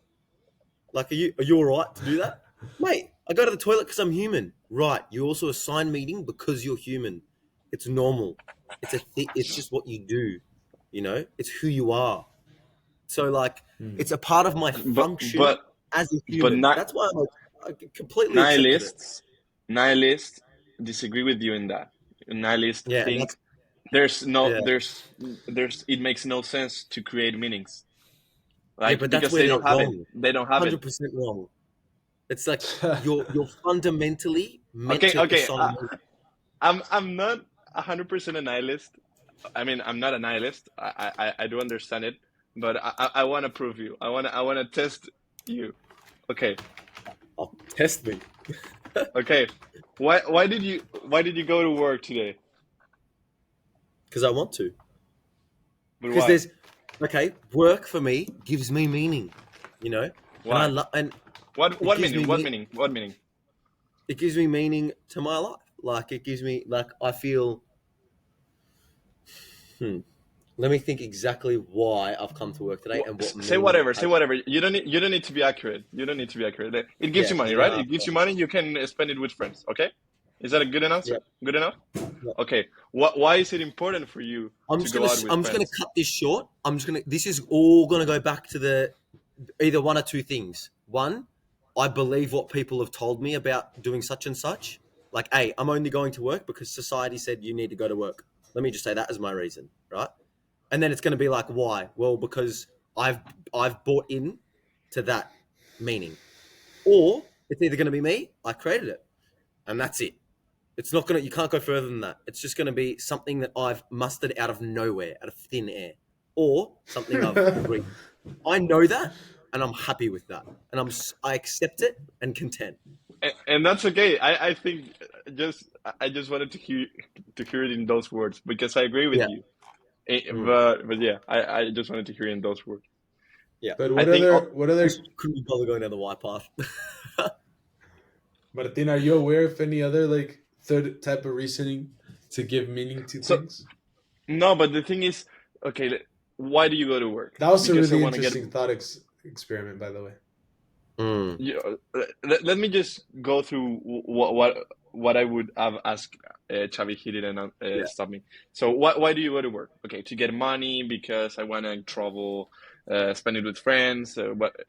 Like, are you all right to do that, mate? I go to the toilet because I'm human. Right. You also assign meaning because you're human. It's normal. It's just what you do. It's who you are. So, like, Mm. it's a part of my But function but as a but human. not That's why I completely accepted it. nihilists. Nihilists disagree with you in that. Nihilists Yeah, and think that's yeah, it makes no sense to create meanings, yeah, like but that's because where they they're don't have it. wrong. They don't have it. 100% wrong. It's like you're fundamentally meant Okay, to okay. assign. I'm not 100% a nihilist. I mean, I'm not a nihilist. I do understand it, but I want to prove you. I want to test you. Okay, Oh, test me okay. Why did you go to work today? because I want to. But Because why? there's work for me gives me meaning, you know, and I Why? love and it What gives meaning? me What meaning? What meaning? it gives me meaning to my life. Like, it gives me, like, I feel. Hmm. Let me think exactly why I've come to work today and what Say meaning whatever. I. Say whatever. You don't need to be accurate. You don't need to be accurate. It gives Yeah, you money, right? no, It gives you money. You can spend it with friends. Okay. Is that a good answer? yeah, Good enough? yeah. Okay. Why is it important for you to go out with I'm just gonna friends? cut this short. This is all gonna go back to the either one or two things. One, I believe what people have told me about doing such and such. Like, hey, I'm only going to work because society said you need to go to work. Let me just say that as my reason, right? And then it's going to be like, why? Well, because I've bought in to that meaning. Or it's either going to be me, I created it, and that's it. It's not going to, you can't go further than that. It's just going to be something that I've mustered out of nowhere, out of thin air, or something I've agreed. I know that, and I'm happy with that, and I accept it and content. And that's okay. I think I just wanted to hear it in those words because I agree with Yeah. you. Mm. But yeah, I just wanted to hear it in those words. Yeah. But I think what other Just couldn't be bothered going down the white path. Martin, are you aware of any other like third type of reasoning to give meaning to so. things? No, but the thing is, okay, why do you go to work? That was a Because I really want to get. interesting thought experiment, by the way. Mm. Let me just go through what I would have asked Xavi. He didn't Yeah. stop me. So why do you go to work? Okay, to get money because I want to travel, spend it with friends,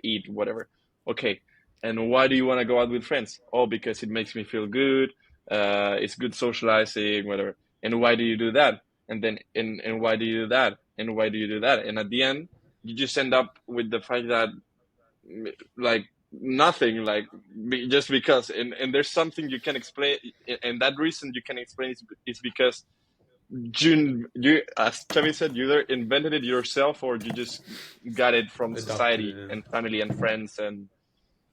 eat whatever. Okay, and why do you want to go out with friends? Oh, because it makes me feel good. It's good socializing, whatever. And why do you do that? And then and why do you do that? And why do you do that? And at the end, you just end up with the fact that like nothing, like just because, and there's something you can explain, and that reason you can explain is because you, as Chavi said, you either invented it yourself or you just got it from Adopted society it. and family and friends. And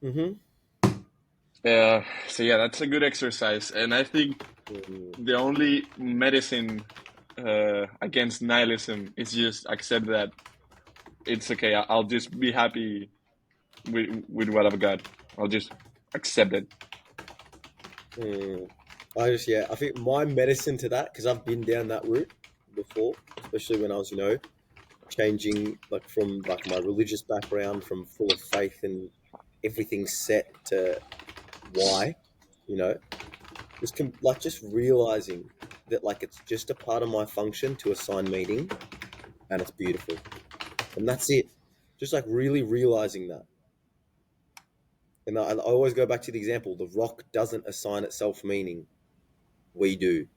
Mm-hmm. so yeah, that's a good exercise, and I think the only medicine against nihilism is just accept that it's okay. I'll just be happy with what I've got. I'll just accept it. Mm. I think my medicine to that, because I've been down that route before, especially when I was, changing like from like my religious background from full of faith and everything set to why, you know, just realizing that like it's just a part of my function to assign meaning, and it's beautiful, and that's it. Just like really realizing that. And I always go back to the example: the rock doesn't assign itself meaning. We do.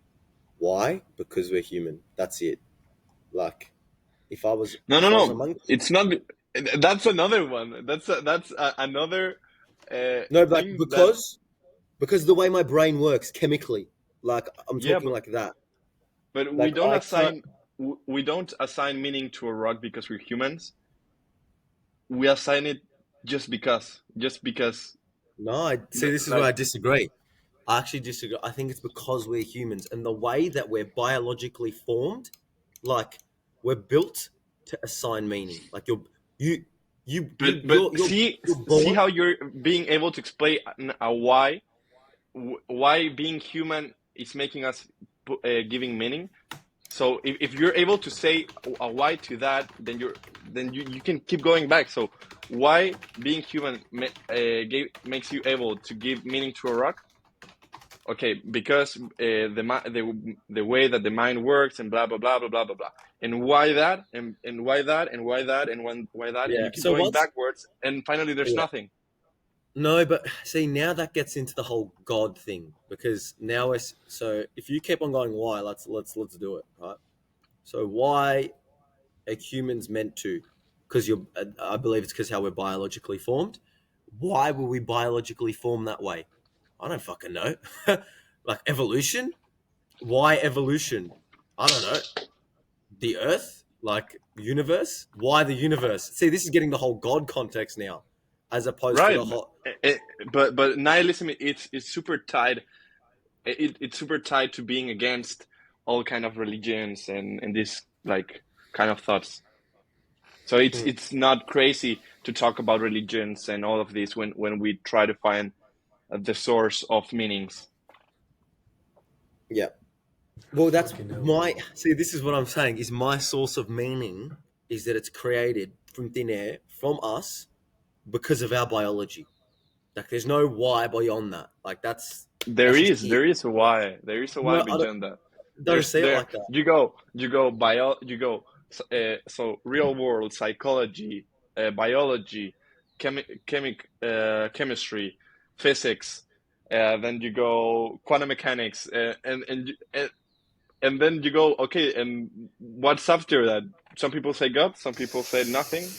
Why? Because we're human. That's it. Like, No, no, if I was a no. monkey, It's not. That's another one. Another no, like thing that. because the way my brain works chemically, like I'm Yeah, talking like that. but Like I can't. we don't assign meaning to a rock because we're humans. We assign it just because No, I see. This is where like I disagree. I actually disagree. I think it's because we're humans and the way that we're biologically formed, like we're built to assign meaning. Like you but you're see born. how you're being able to explain a why being human is making us giving meaning. So if you're able to say a why to that, then you can keep going back. So why being human makes you able to give meaning to a rock? Okay, because the way that the mind works and blah blah blah blah blah blah blah. And why that? And why that? And why that? And why that? And Yeah. you keep So going once. backwards, and finally there's Yeah. nothing. No, but see now that gets into the whole God thing because now so if you keep on going, why? Let's do it, right? So why are humans meant to? Because I believe it's because how we're biologically formed. Why were we biologically formed that way? I don't fucking know. Like evolution? Why evolution? I don't know. The Earth? Like universe? Why the universe? See, this is getting the whole God context now, as opposed to Right. the whole. But nihilism, it's super tied. It's super tied to being against all kind of religions and this like kind of thoughts. So Mm, it's not crazy to talk about religions and all of this when we try to find the source of meanings. yeah. Well, that's Fucking hell. my. See, this is what I'm saying. Is my source of meaning is that it's created from thin air, from us, because of our biology. Like, there's no why beyond that. Like, that's just it. There is a why. There is a why No, I don't, beyond that. don't see it like that. So real world psychology, biology, chemistry, physics, then you go quantum mechanics, and then you go, okay, and what's after that? some people say God, some people say nothing.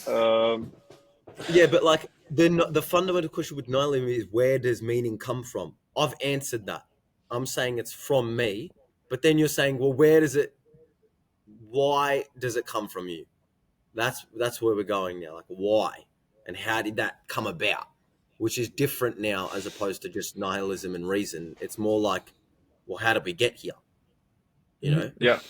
Yeah, but like the fundamental question with nihilism is, where does meaning come from? I've answered that. I'm saying it's from me, but then you're saying, well, where does it? Why does it come from you? That's where we're going now. Like, why and how did that come about? Which is different now as opposed to just nihilism and reason. It's more like, well, how did we get here? You know, Yeah,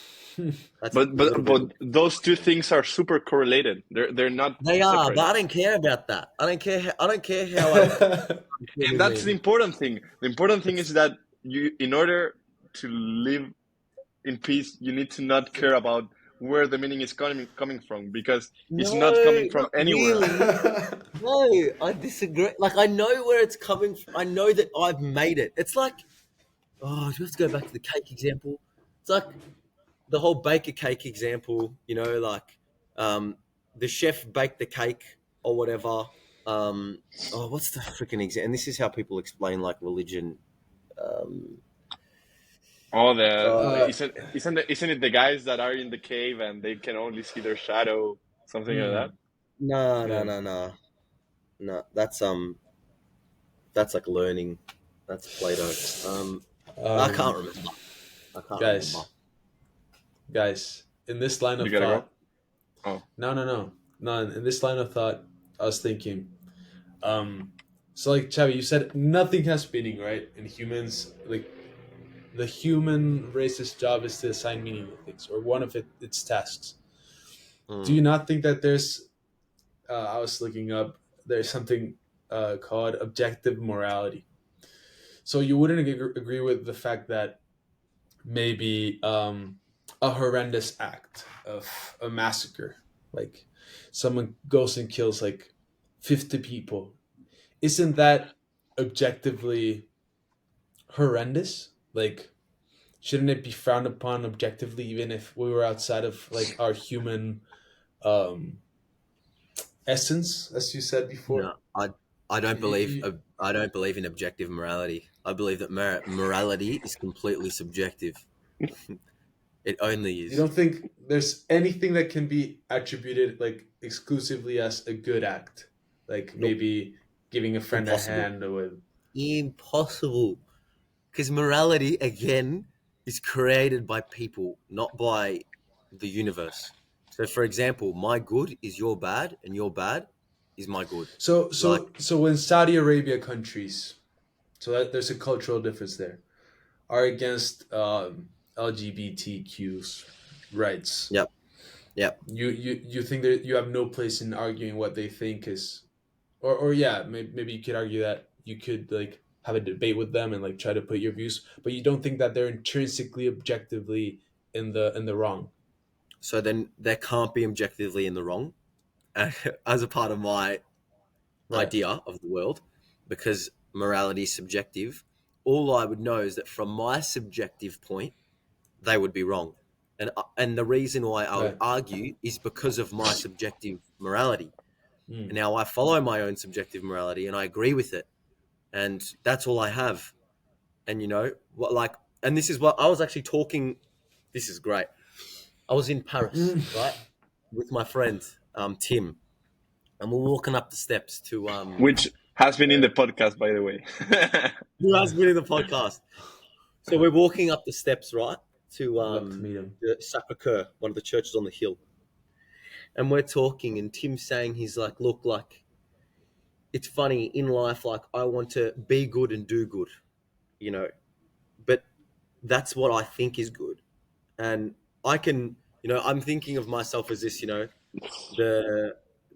that's but a little bit. those two things are super correlated. They're not They are, but separated. I don't care about that. I don't care. I don't care how I And that's the mean. important thing. The important thing It's is that you, in order to live in peace, you need to not care about where the meaning is coming from, because it's not no, coming from not anywhere. really. No, I disagree. Like, I know where it's coming from. I know that I've made it. It's like, oh, do we have to go back to the cake example? It's like the whole bake a cake example, like the chef baked the cake or whatever. What's the freaking example? And this is how people explain like religion. Um, Oh, uh, isn't it the guys that are in the cave and they can only see their shadow, something like that? no, no, yeah. no, no, no. That's like learning. That's Plato. I Um, can't remember. I can't remember. guys, guys, in this line You of gotta go. thought, Oh, no. In this line of thought, I was thinking, um, so like Chavi, you said nothing has meaning, right? And humans, like the human race's job is to assign meaning to things, or one of its tasks. Do Mm. you not think that there's? I was looking up. There's something called objective morality. So you wouldn't agree with the fact that maybe a horrendous act of a massacre, like someone goes and kills like 50 people, isn't that objectively horrendous? Like, shouldn't it be frowned upon objectively, even if we were outside of like our human um essence, as you said before? No, I don't you, believe you, I don't believe in objective morality. I believe that morality is completely subjective. It only you is. don't think there's anything that can be attributed like exclusively as a good act, like Nope, maybe giving a friend a impossible. hand with Impossible. Because morality, again, is created by people, not by the universe. So, for example, my good is your bad, and your bad is my good. so Like, so so when Saudi Arabia countries, so that there's a cultural difference there, are against LGBTQ's rights, yep, yep. you think that you have no place in arguing what they think is, or yeah, maybe you could argue that you could like have a debate with them and like try to put your views, but you don't think that they're intrinsically objectively in the wrong. So then there can't be objectively in the wrong as a part of my Right. idea of the world, because morality is subjective. All I would know is that from my subjective point, they would be wrong. And the reason why I would Right. argue is because of my subjective morality. And Mm. now I follow my own subjective morality and I agree with it. And that's all I have. And what, like, and this is what I was actually talking. This is great. I was in Paris, Mm. right, with my friend Tim, and we're walking up the steps to which has been in Yeah. the podcast, by the way. who has been in the podcast. So we're walking up the steps, right, to I'd love to meet him. the Sacre Coeur, one of the churches on the hill, and we're talking, and Tim's saying, he's like, look, like, it's funny in life, like, I want to be good and do good, you know, but that's what I think is good, and I can, I'm thinking of myself as this,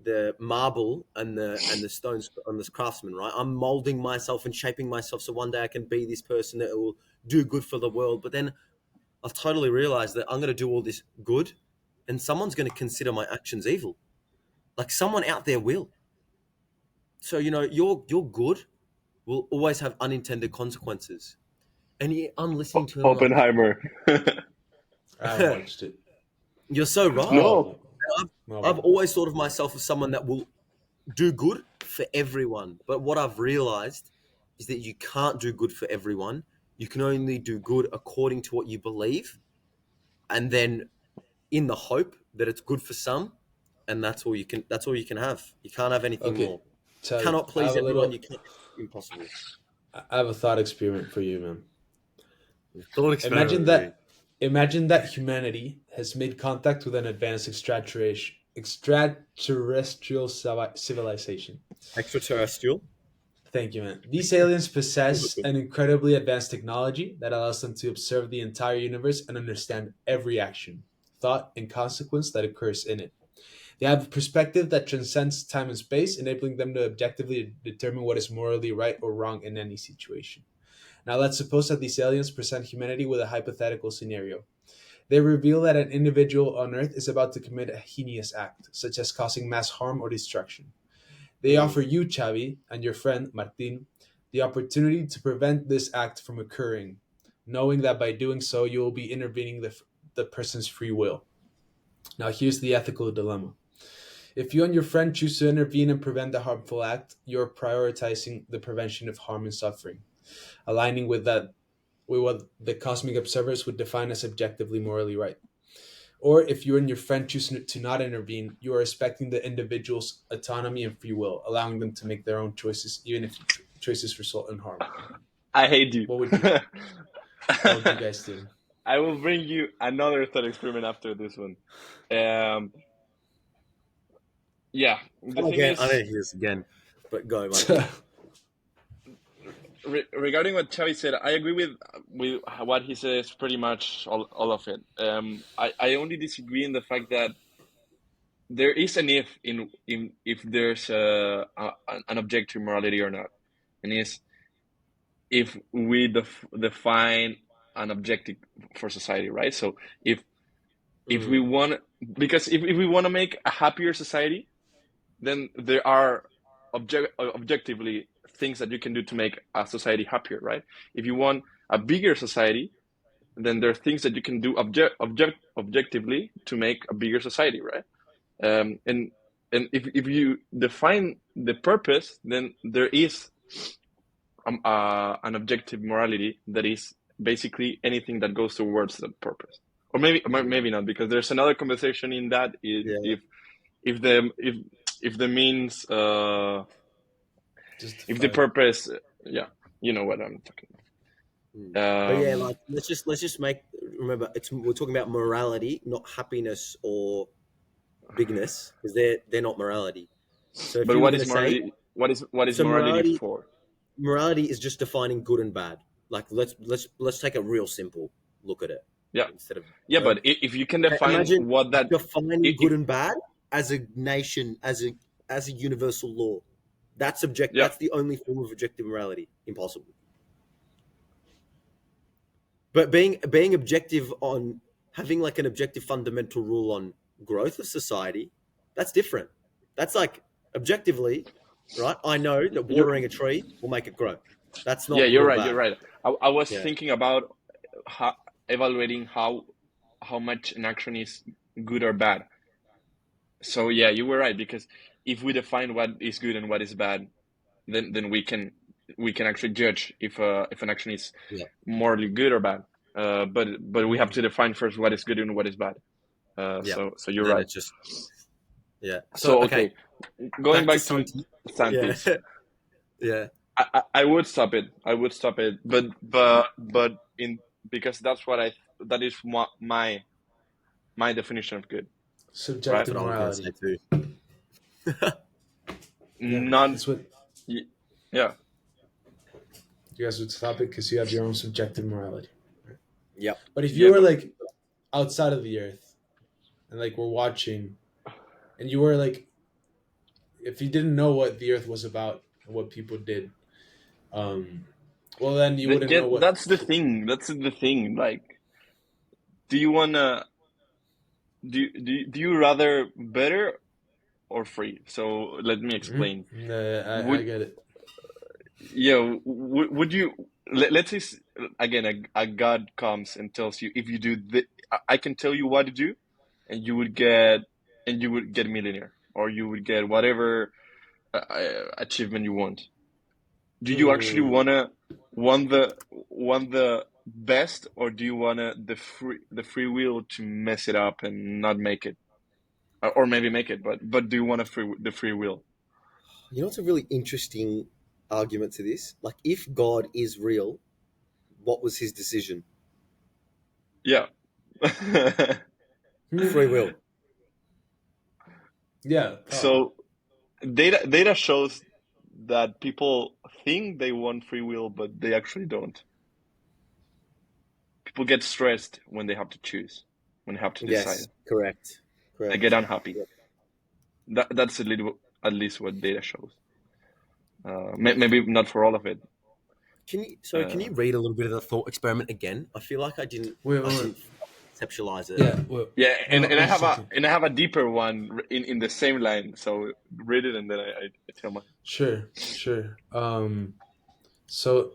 the marble and the stones on this craftsman, right? I'm molding myself and shaping myself so one day I can be this person that will do good for the world. But then I've totally realized that I'm going to do all this good, and someone's going to consider my actions evil. Like, someone out there will. So your good will always have unintended consequences. And I'm listening to him like, Oppenheimer. I haven't watched it. you're so right. Oh, No, I've, no, I've bro. always thought of myself as someone that will do good for everyone. But what I've realized is that you can't do good for everyone. You can only do good according to what you believe, and then in the hope that it's good for some, and that's all you can. That's all you can have. You can't have anything Okay, more. Chavi, Cannot please everyone. You can't. Impossible. I have a thought experiment for you, man. Thought experiment Imagine with me. that imagine that humanity has made contact with an advanced extraterrestrial civilization. Extraterrestrial. Thank you, man. These aliens possess an incredibly advanced technology that allows them to observe the entire universe and understand every action, thought, and consequence that occurs in it. They have a perspective that transcends time and space, enabling them to objectively determine what is morally right or wrong in any situation. Now, let's suppose that these aliens present humanity with a hypothetical scenario. They reveal that an individual on Earth is about to commit a heinous act, such as causing mass harm or destruction. They Mm. offer you, Xavi, and your friend, Martin, the opportunity to prevent this act from occurring, knowing that by doing so, you will be intervening the person's free will. Now, here's the ethical dilemma. If you and your friend choose to intervene and prevent the harmful act, you're prioritizing the prevention of harm and suffering, aligning with what the cosmic observers would define as objectively morally right. Or if you and your friend choose to not intervene, you are respecting the individual's autonomy and free will, allowing them to make their own choices, even if choices result in harm. I hate you. What would you guys do? I will bring you another thought experiment after this one. Yeah, the thing Again, I is, don't hear this again, but go, Mike. regarding what Chavi said, I agree with what he says, pretty much all of it. I only disagree in the fact that there is an if there's an objective morality or not, and is if we define an objective for society, right? So if we want, because if we want to make a happier society, then there are objectively things that you can do to make a society happier, right? If you want a bigger society, then there are things that you can do objectively to make a bigger society, right? And if you define the purpose, then there is an objective morality that is basically anything that goes towards that purpose. Or maybe not, because there's another conversation in that. Yeah. If the means if the purpose, yeah, you know what I'm talking about. But yeah, like let's just remember we're talking about morality, not happiness or bigness, because they're not morality. So if but you were what going is to say, morality? What is so morality for? morality is just defining good and bad. Like let's take a real simple look at it. Yeah, Instead of but if you can define imagine what that defining good and bad as a nation, as a universal law, that's objective. Yeah. That's the only form of objective morality. Impossible. But being objective on having like an objective fundamental rule on growth of society, that's different. That's like objectively, right? I know that watering a tree will make it grow. That's not. Yeah, you're good or right. bad. You're right. I was Yeah. thinking about evaluating how much an action is good or bad. So yeah, you were right, because if we define what is good and what is bad, then we can actually judge if an action is Yeah. morally good or bad. But we have to define first what is good and what is bad. Yeah. So you're Then right. it's just yeah. So okay, going back to Santi. Santis, Yeah. I would stop it. But in because that is my definition of good. Subjective That's what I was morality. going to say too. Not That's what yeah. you guys would stop it because you have your own subjective morality. Yep. But if you were like outside of the Earth and like we're watching, and you were like, if you didn't know what the Earth was about and what people did, well then you wouldn't know what. That's the thing. That's the thing. Like, do you wanna do you rather better or free? So let me explain. I get it. Yeah, would you? Let's say again, a god comes and tells you, if you do I can tell you what to do, and you would get millionaire, or you would get whatever achievement you want. Do you actually want the best, or do you want the free will to mess it up and not make it? or maybe make it, but do you want the free will? You know, it's a really interesting argument to this. Like, if God is real, what was his decision? Yeah. Free will. Yeah. So data shows that people think they want free will, but they actually don't. People get stressed when they have to choose, when they have to decide. Yes, correct. They get unhappy. Yep. That's at least what data shows. Maybe not for all of it. Can you read a little bit of the thought experiment again? I feel like I didn't conceptualize it. Yeah. Yeah, and one second. I have a deeper one in the same line. So read it and then I tell mine. Sure. So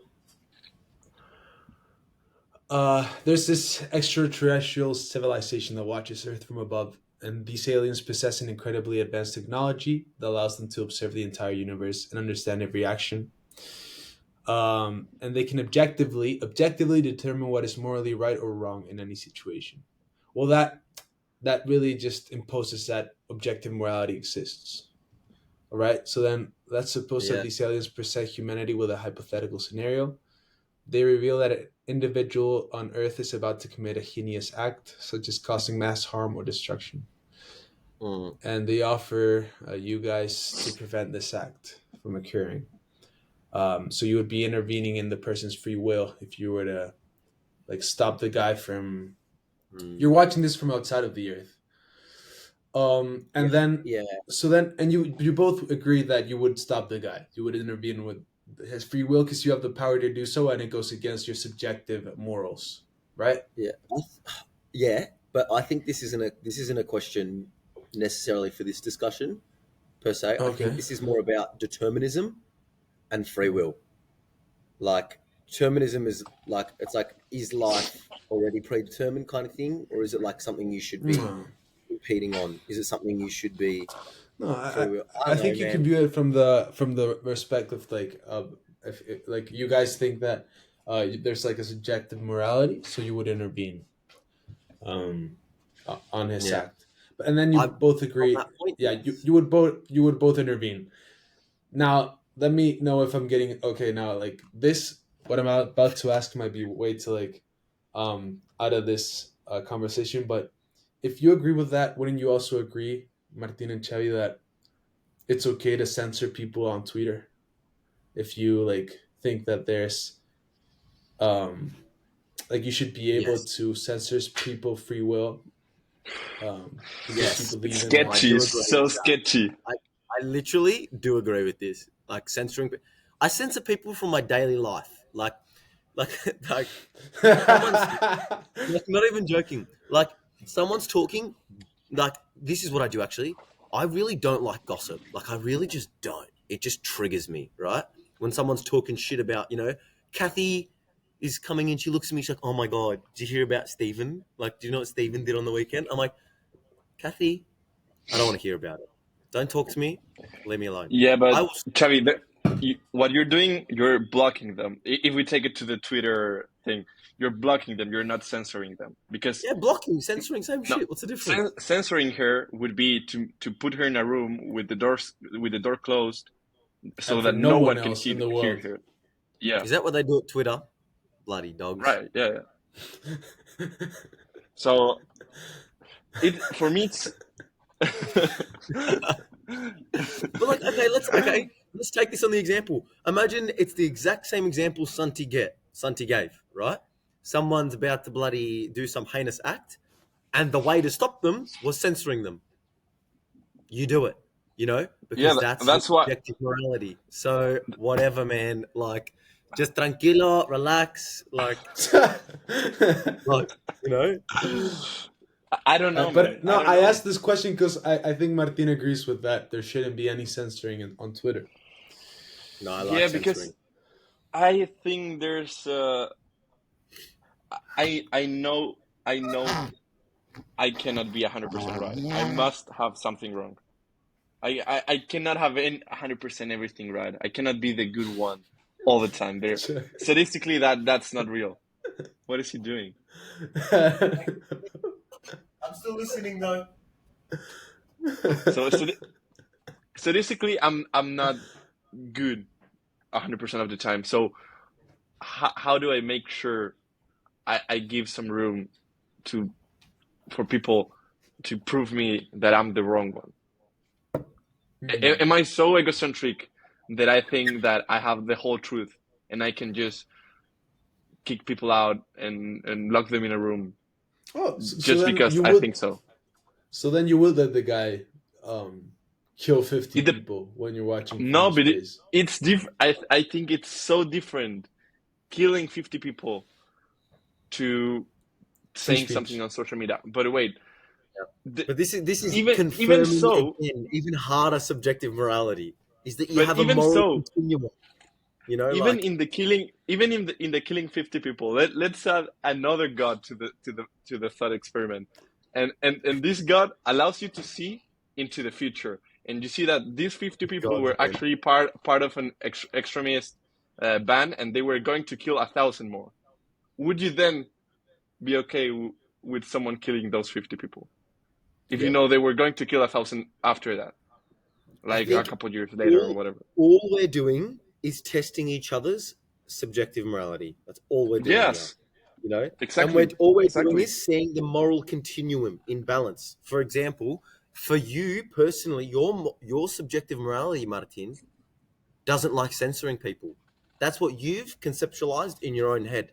there's this extraterrestrial civilization that watches Earth from above, and these aliens possess an incredibly advanced technology that allows them to observe the entire universe and understand every action. And they can objectively determine what is morally right or wrong in any situation. Well, that really just imposes that objective morality exists. All right. So then let's suppose that these aliens present humanity with a hypothetical scenario. They reveal that an individual on Earth is about to commit a heinous act, such as causing mass harm or destruction. And they offer you guys to prevent this act from occurring. So you would be intervening in the person's free will if you were to like stop the guy from. You're watching this from outside of the Earth. And you both agree that you would stop the guy. You would intervene with his free will because you have the power to do so, and it goes against your subjective morals, right? But I think this isn't a question necessarily for this discussion per se. I think this is more about determinism and free will. Like, determinism is like, it's like, is life already predetermined kind of thing, or is it like something you should be competing on? Is it something you should be? No, I think you can view it from the respect of if you guys think that there's like a subjective morality, so you would intervene on his act. And then you both agree. You would both intervene. Now let me know if I'm getting okay. Now like this, what I'm about to ask might be way to like out of this conversation, but if you agree with that, wouldn't you also agree, Martin and Chavi, that it's okay to censor people on Twitter if you like think that there's like you should be able to censor people free will? Sketchy, so sketchy. I literally do agree with this. Like censoring, I censor people from my daily life. Like, like not even joking. Like, someone's talking. Like, this is what I do actually. I really don't like gossip. Like, I really just don't. It just triggers me, right? When someone's talking shit about, Kathy is coming in. She looks at me. She's like, "Oh my god, did you hear about Stephen? Like, do you know what Stephen did on the weekend?" I'm like, "Kathy, I don't want to hear about it. Don't talk to me. Leave me alone." Yeah, but Chavi, what you're doing, you're blocking them. If we take it to the Twitter thing, you're blocking them. You're not censoring them because blocking, censoring, same shit. What's the difference? Censoring her would be to put her in a room with the door closed, so that no one can hear her. Yeah, is that what they do at Twitter? Bloody dogs. Right. Yeah. So, for me, it's. But like, let's take this on the example. Imagine it's the exact same example Santi gave, right? Someone's about to bloody do some heinous act, and the way to stop them was censoring them. You do it, because that's objective morality. So whatever, man. Like, just tranquilo, relax, like, I don't know, but no, I asked this question because I think Martin agrees with that. There shouldn't be any censoring on Twitter. No, I like censoring. Because I think there's I know I cannot be 100% right. I must have something wrong. I cannot have 100% everything right. I cannot be the good one all the time. Statistically, that's not real. What is he doing? I'm still listening though. So statistically, I'm not good 100% of the time. So how do I make sure I give some room to for people to prove me that I'm the wrong one? Am I so egocentric that I think that I have the whole truth and I can just kick people out and lock them in a room Oh, so just then because you I would. think so? So then you would let the guy kill 50 It dep people when you're watching from no, his but place. it's different. I think it's so different killing 50 people to Free saying something speech. on social media. But wait, the, But this is even confirming so, again even harder subjective morality is that you but have a even moral so, continuum. You know, even like in the killing, even in the killing 50 people, let's add another god to the thought experiment, and this god allows you to see into the future, and you see that these 50 people God, were man. actually part of an extremist band, and they were going to kill 1,000 more. Would you then be okay with someone killing those 50 people if you Yeah. know they were going to kill 1,000 after that, I like a think couple years later or all whatever? all we're doing is testing each other's subjective morality. That's all we're doing here. Yes, You know, and we're exactly, all we're doing exactly. is seeing the moral continuum in balance. For example, for you personally, your subjective morality, Martin, doesn't like censoring people. That's what you've conceptualized in your own head.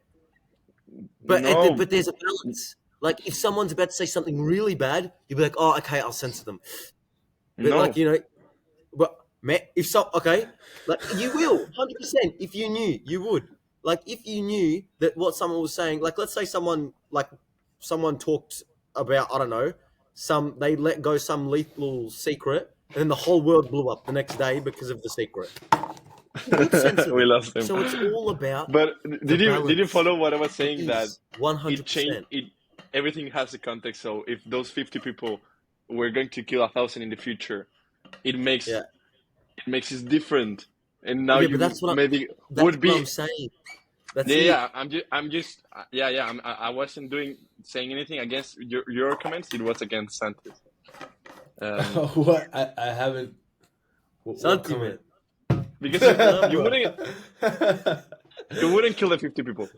No, But there's a balance. Like if someone's about to say something really bad, you'll be like, oh, okay, I'll censor them. But like no, you know, but man, if so, okay, like you will 100%. If you knew, you would. Like if you knew that what someone was saying, like let's say someone talked about I don't know they let go some lethal secret, and then the whole world blew up the next day because of the secret. You would censor we them. lost him. So it's all about But the did you balance. follow what I was It saying that is one it hundred changed percent. it? Everything has a context. So if those 50 people were going to kill 1,000 in the future, it makes Yeah, it makes it different. And now yeah, but you maybe that's would what be I'm saying. That's yeah, it. yeah. I'm just yeah, yeah. I wasn't saying anything against your comments. It was against Santos. Um, What? I haven't. What Sentiment. comment? because Nah, bro. you wouldn't kill the 50 people.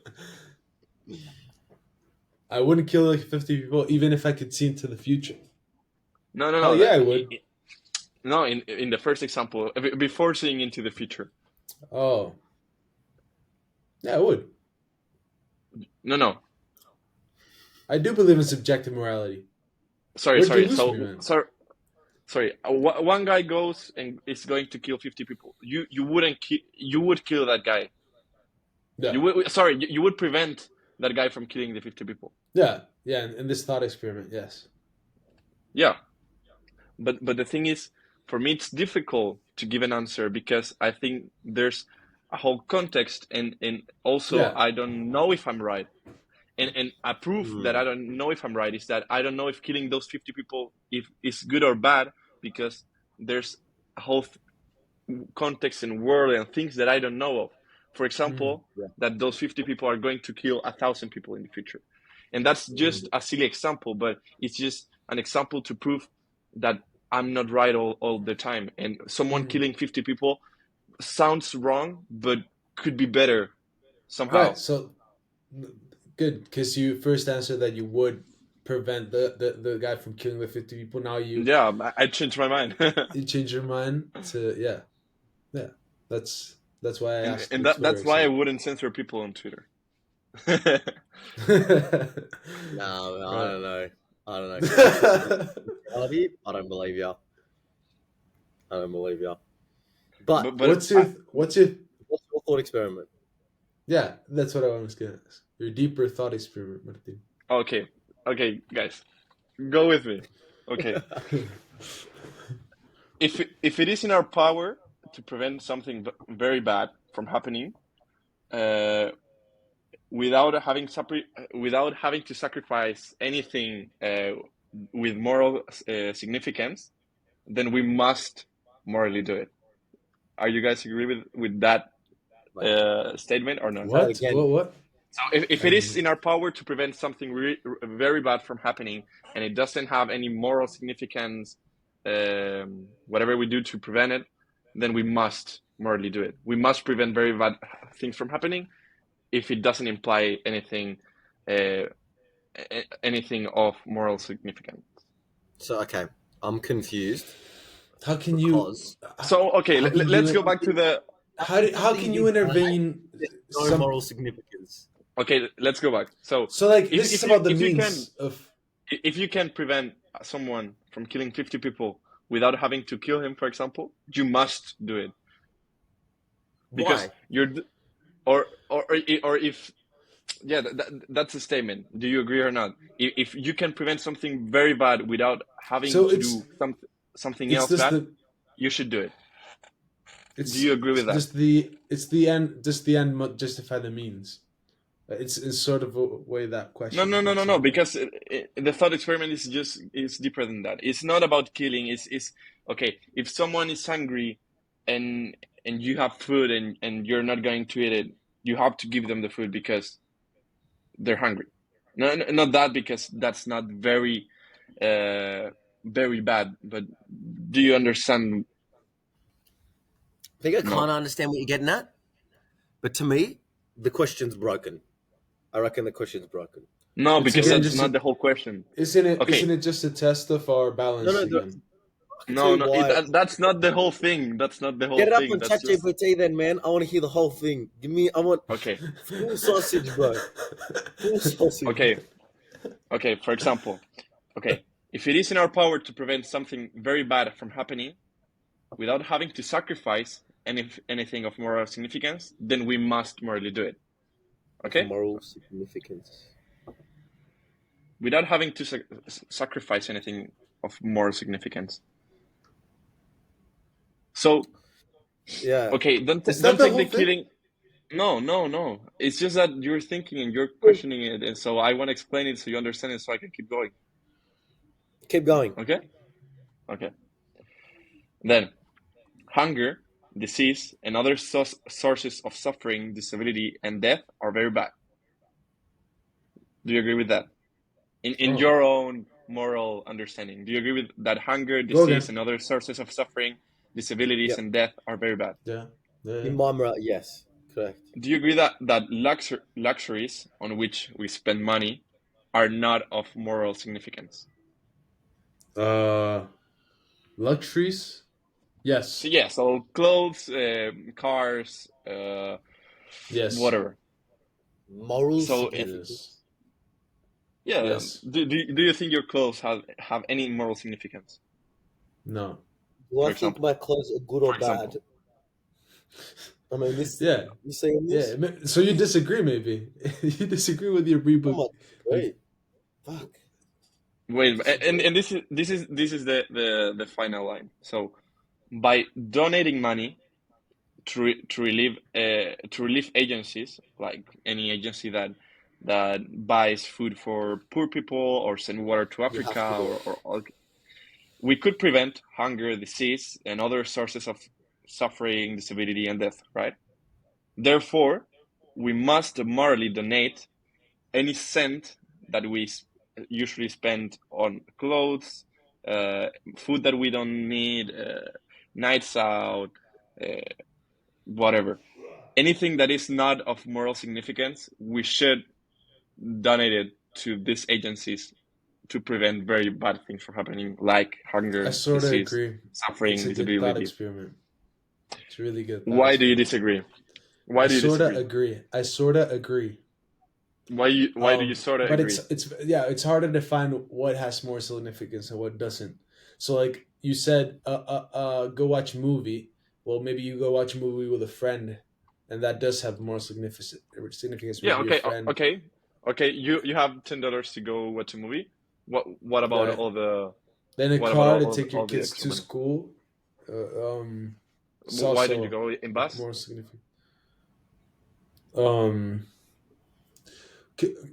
I wouldn't kill like 50 people even if I could see into the future. No, no, Hell no. yeah, I would. No, in the first example, before seeing into the future. Oh, yeah, I would. No, no. I do believe in subjective morality. Sorry, Where'd you sorry. lose me, man? Sorry. One guy goes and is going to kill 50 people. You wouldn't you would kill that guy. Yeah, You would prevent that guy from killing the 50 people. yeah, yeah. In this thought experiment, yes. Yeah. But the thing is, for me, it's difficult to give an answer because I think there's a whole context, and also Yeah. I don't know if I'm right. And a proof that Hmm. I don't know if I'm right is that I don't know if killing those 50 people if is good or bad because there's a whole context and world and things that I don't know of. For Mm, example, Yeah. that those 50 people are going to kill 1,000 people in the future. And that's mm, just a silly example, but it's just an example to prove that I'm not right all the time. And someone mm. killing 50 people sounds wrong, but could be better Right. somehow. So good, because you first answered that you would prevent the guy from killing the 50 people. Now Yeah, I changed my mind. you change your mind to yeah, yeah. That's why I asked And the Twitter that's why I example. wouldn't censor people on Twitter. No, I Right. don't know. I don't know. Subjective reality. I don't believe you. I don't believe you. But But what's your what's your thought experiment? yeah? That's what I was gonna ask. Your deeper thought experiment, Martin. okay, okay, guys, go with me. Okay, if it is in our power to prevent something very bad from happening, uh, without having to sacrifice anything with moral significance, then we must morally do it. Are you guys agree with that Wait, statement or not? say it What? again. What? So if I it is didn't. in our power to prevent something very bad from happening and it doesn't have any moral significance, whatever we do to prevent it, then we must morally do it. We must prevent very bad things from happening if it doesn't imply uh, anything of moral significance. So okay, I'm confused How can you? because So okay, How can let's you? go back to the How something can you be bad, intervene? there's no Some moral significance. okay. Let's go back. So so like if this is if you about the if you can means of. if you can prevent someone from killing 50 people without having to kill him, for example, you must do it because Why? you're or if yeah, that's a statement. Do you agree or not? If you can prevent something very bad without having So to do something it's else just bad, the you should do it. Do it's you agree with that? it's the end, just the end justify the means. It's sort of a way that No, question no, no, no, gets no. in. Because the thought experiment is just is deeper than that. It's not about killing. It's okay. If someone is hungry, and you have food and you're not going to eat it, you have to give them the food because they're hungry. No, not that because that's not uh, very bad. But do you understand? I think I kind No, of understand what you're getting at, but to me, the question's broken. I reckon the question's broken. no, It's because again that's just not a, the whole question. isn't Okay, it just a test of our No, balance no, again? I can tell you no, why. that's not the whole thing. That's not the whole Get it up thing. on That's just ChatGPT then, man. I want to hear the whole thing. I want okay, full sausage, bro. Full sausage. okay, okay. For example, okay, if it is in our power to prevent something very bad from happening without having to sacrifice anything of moral significance, then we must morally do it. Of Okay, moral significance. without having to sacrifice anything of moral significance. So Yeah. okay, Is that don't the take the whole thing? killing. No, no, no. It's just that you're thinking and you're questioning it, and so I want to explain it so you understand it, so I can keep going. Keep going. Okay, okay. Then hunger, disease, and other sources of suffering, disability, and death are very bad. Do you agree with that? In Oh, your own moral understanding, do you agree with that hunger, go disease, again. and other sources of suffering, disabilities, Yep. and death are very bad? Yeah, yeah. In my yes. Correct. Do you agree that luxuries on which we spend money are not of moral significance? Luxuries. So Yes, yeah, so clothes, cars, yes, whatever. Moral So it is. significance. yeah, Yes. do you think your clothes have any moral significance? No. Do For I think example, my clothes are good or for bad? example. I mean, this. Yeah. You saying Yeah. this? So you disagree, maybe? You disagree with your I Reebok? might Like, disagree. Fuck. I Wait, disagree. and this is the final line. So by donating money to relief agencies like any agency that buys food for poor people or send water to You Africa have to do or we could prevent hunger, disease, and other sources of suffering, disability, and death, right? Therefore, we must morally donate any cent that we usually spend on clothes, uh, food that we don't need, nights out, uh, whatever. Anything that is not of moral significance, we should donate it to these agencies to prevent very bad things from happening, like I hunger, sort of disease, agree. It's suffering, a good thought disability. experiment. It's a really good thought Why do you experiment. disagree? I Why do you sort of disagree? agree. I sort of agree. Why do you sort of But agree? it's yeah, it's harder to find what has more significance and what doesn't. So like you said, go watch a movie. Well, maybe you go watch a movie with a friend, and that does have more significance. Yeah, Maybe your okay, friend, okay, okay. You have $10 to go watch a movie. What about right? all the Then a what about car to take your all the kids extra to money? school. It's Why don't you also go in like bus? more significant. Um,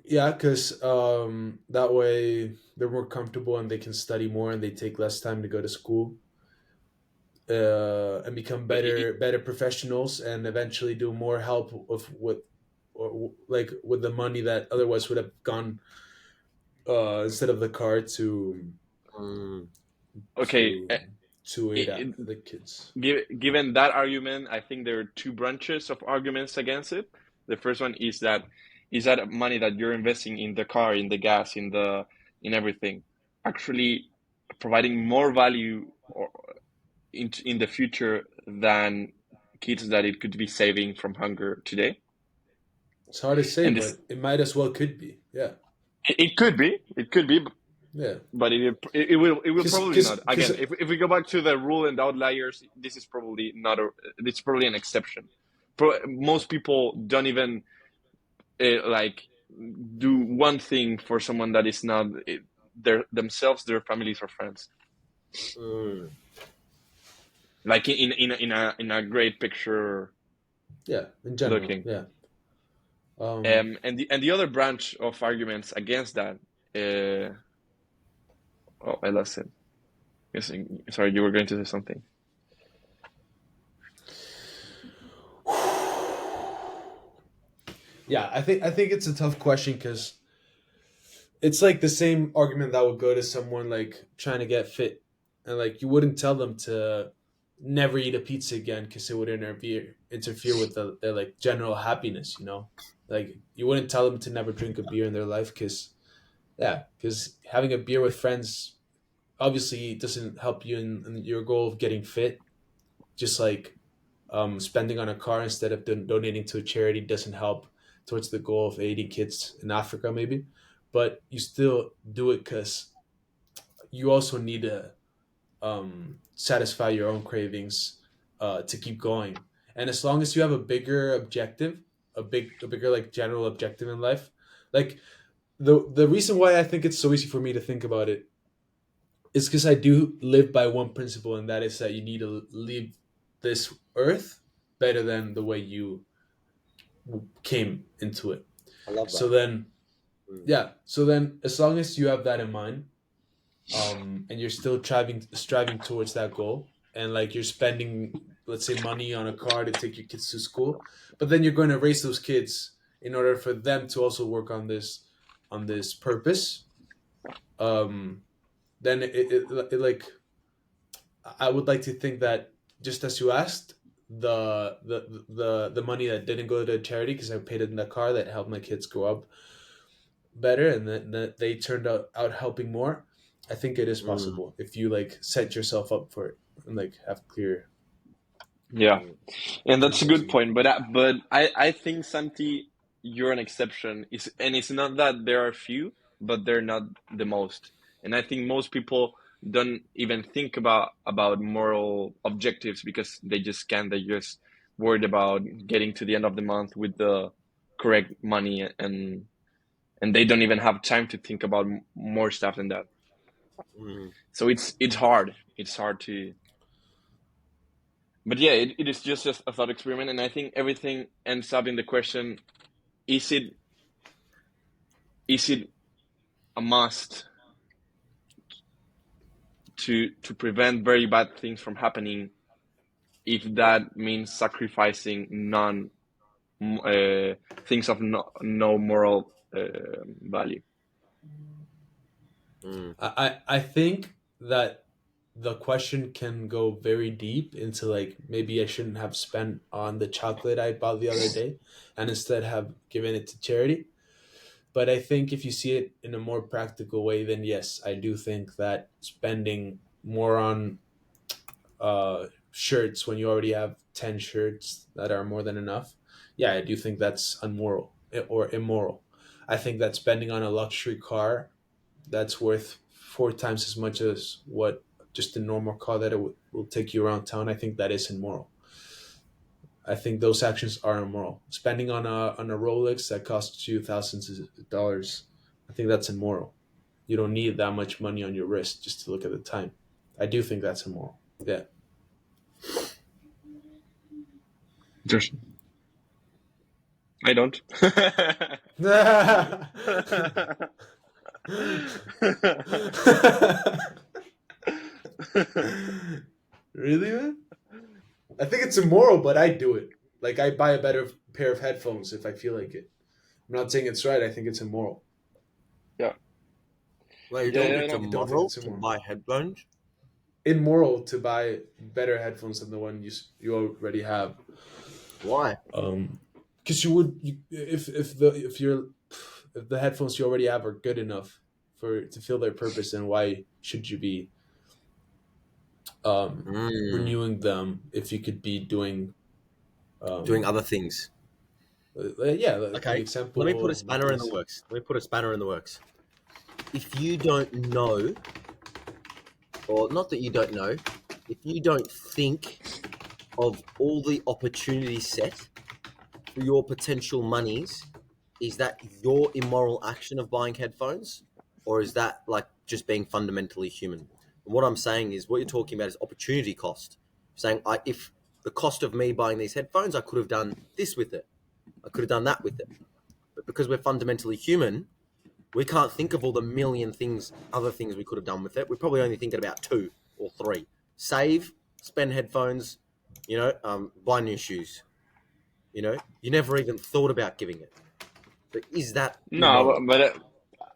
yeah, because that way they're more comfortable and they can study more and they take less time to go to school, and become But better professionals and eventually do more help with or like with the money that otherwise would have gone instead of the car to Mm. Okay, to aid it, the kids. given that argument, I think there are two branches of arguments against it. The first one is that money that you're investing in the car, in the gas, in everything, actually providing more value or in the future than kids that it could be saving from hunger today. It's hard to say, And this but it might as well could be. Yeah, it could be, yeah. but it will probably not. Because Again, if we go back to the rule and outliers, this is probably not a this is probably an exception. Most people don't even like do one thing for someone that is not their themselves, their families or friends. Mm. Like in a great picture yeah, in general, looking. yeah. And the other branch of arguments against that. Oh, I lost it. Yes, sorry, you were going to say something. Yeah, I think it's a tough question because it's like the same argument that would go to someone like trying to get fit, and like you wouldn't tell them to never eat a pizza again because it would interfere with their like general happiness. Like you wouldn't tell them to never drink a beer in their life because having a beer with friends obviously doesn't help you in your goal of getting fit. Just like spending on a car instead of donating to a charity doesn't help towards the goal of aiding kids in Africa, maybe. But you still do it because you also need to satisfy your own cravings to keep going. And as long as you have a bigger objective, a bigger like general objective in life, like the reason why I think it's so easy for me to think about it is because I do live by one principle, and that is that you need to leave this earth better than the way you came into it. I love So that. then, Mm. yeah. So then, as long as you have that in mind, and you're still striving towards that goal, and like you're spending, let's say, money on a car to take your kids to school, but then you're going to raise those kids in order for them to also work on this purpose. Um, then it like I would like to think that just as you asked, the money that didn't go to charity because I paid it in the car that helped my kids grow up better, and that they turned out helping more. I think it is Mm. possible if you like set yourself up for it and like have clear Yeah, Mm. and that's a principles good in mind. point. But I think Santi, you're an exception. It's not that there are few, but they're not the most. And I think most people don't even think about moral objectives because they just can't. They just worried about getting to the end of the month with the correct money, and they don't even have time to think about more stuff than that. Mm. So it's hard. It's hard to. But yeah, it is just a thought experiment, and I think everything ends up in the question: Is it a must to prevent very bad things from happening? If that means sacrificing non things of no moral value. Mm. I think that the question can go very deep into like maybe I shouldn't have spent on the chocolate I bought the other day and instead have given it to charity. But I think if you see it in a more practical way, then yes, I do think that spending more on shirts when you already have 10 shirts that are more than enough, yeah, I do think that's unmoral or immoral. I think that spending on a luxury car that's worth 4 times as much as what just a normal car that will take you around town, I think that is immoral. I think those actions are immoral. Spending on a Rolex that costs you thousands of dollars, I think that's immoral. You don't need that much money on your wrist just to look at the time. I do think that's immoral. Yeah. Just I don't. Really, man? I think it's immoral, but I do it. Like I buy a better pair of headphones if I feel like it. I'm not saying it's right. I think it's immoral. Yeah, Well, you yeah, don't yeah. think it's No. You don't think immoral it's to immoral? buy headphones? immoral to buy better headphones than the one you already have. Why? Because you would if the headphones you already have are good enough for to fill their purpose, then why should you be Mm, renewing them if you could be doing doing um, other things. yeah, the Okay, let me put a example spanner in the Martinez. works. Let me put a spanner in the works. If you don't know, or not that you don't know, if you don't think of all the opportunities set for your potential monies, is that your immoral action of buying headphones, or is that like just being fundamentally human? And what I'm saying is, what you're talking about is opportunity cost. Saying, if the cost of me buying these headphones, I could have done this with it, I could have done that with it, but because we're fundamentally human, we can't think of all the million things, other things we could have done with it. We're probably only thinking about two or three: save, spend headphones, buy new shoes. You never even thought about giving it. But is that No, immoral? but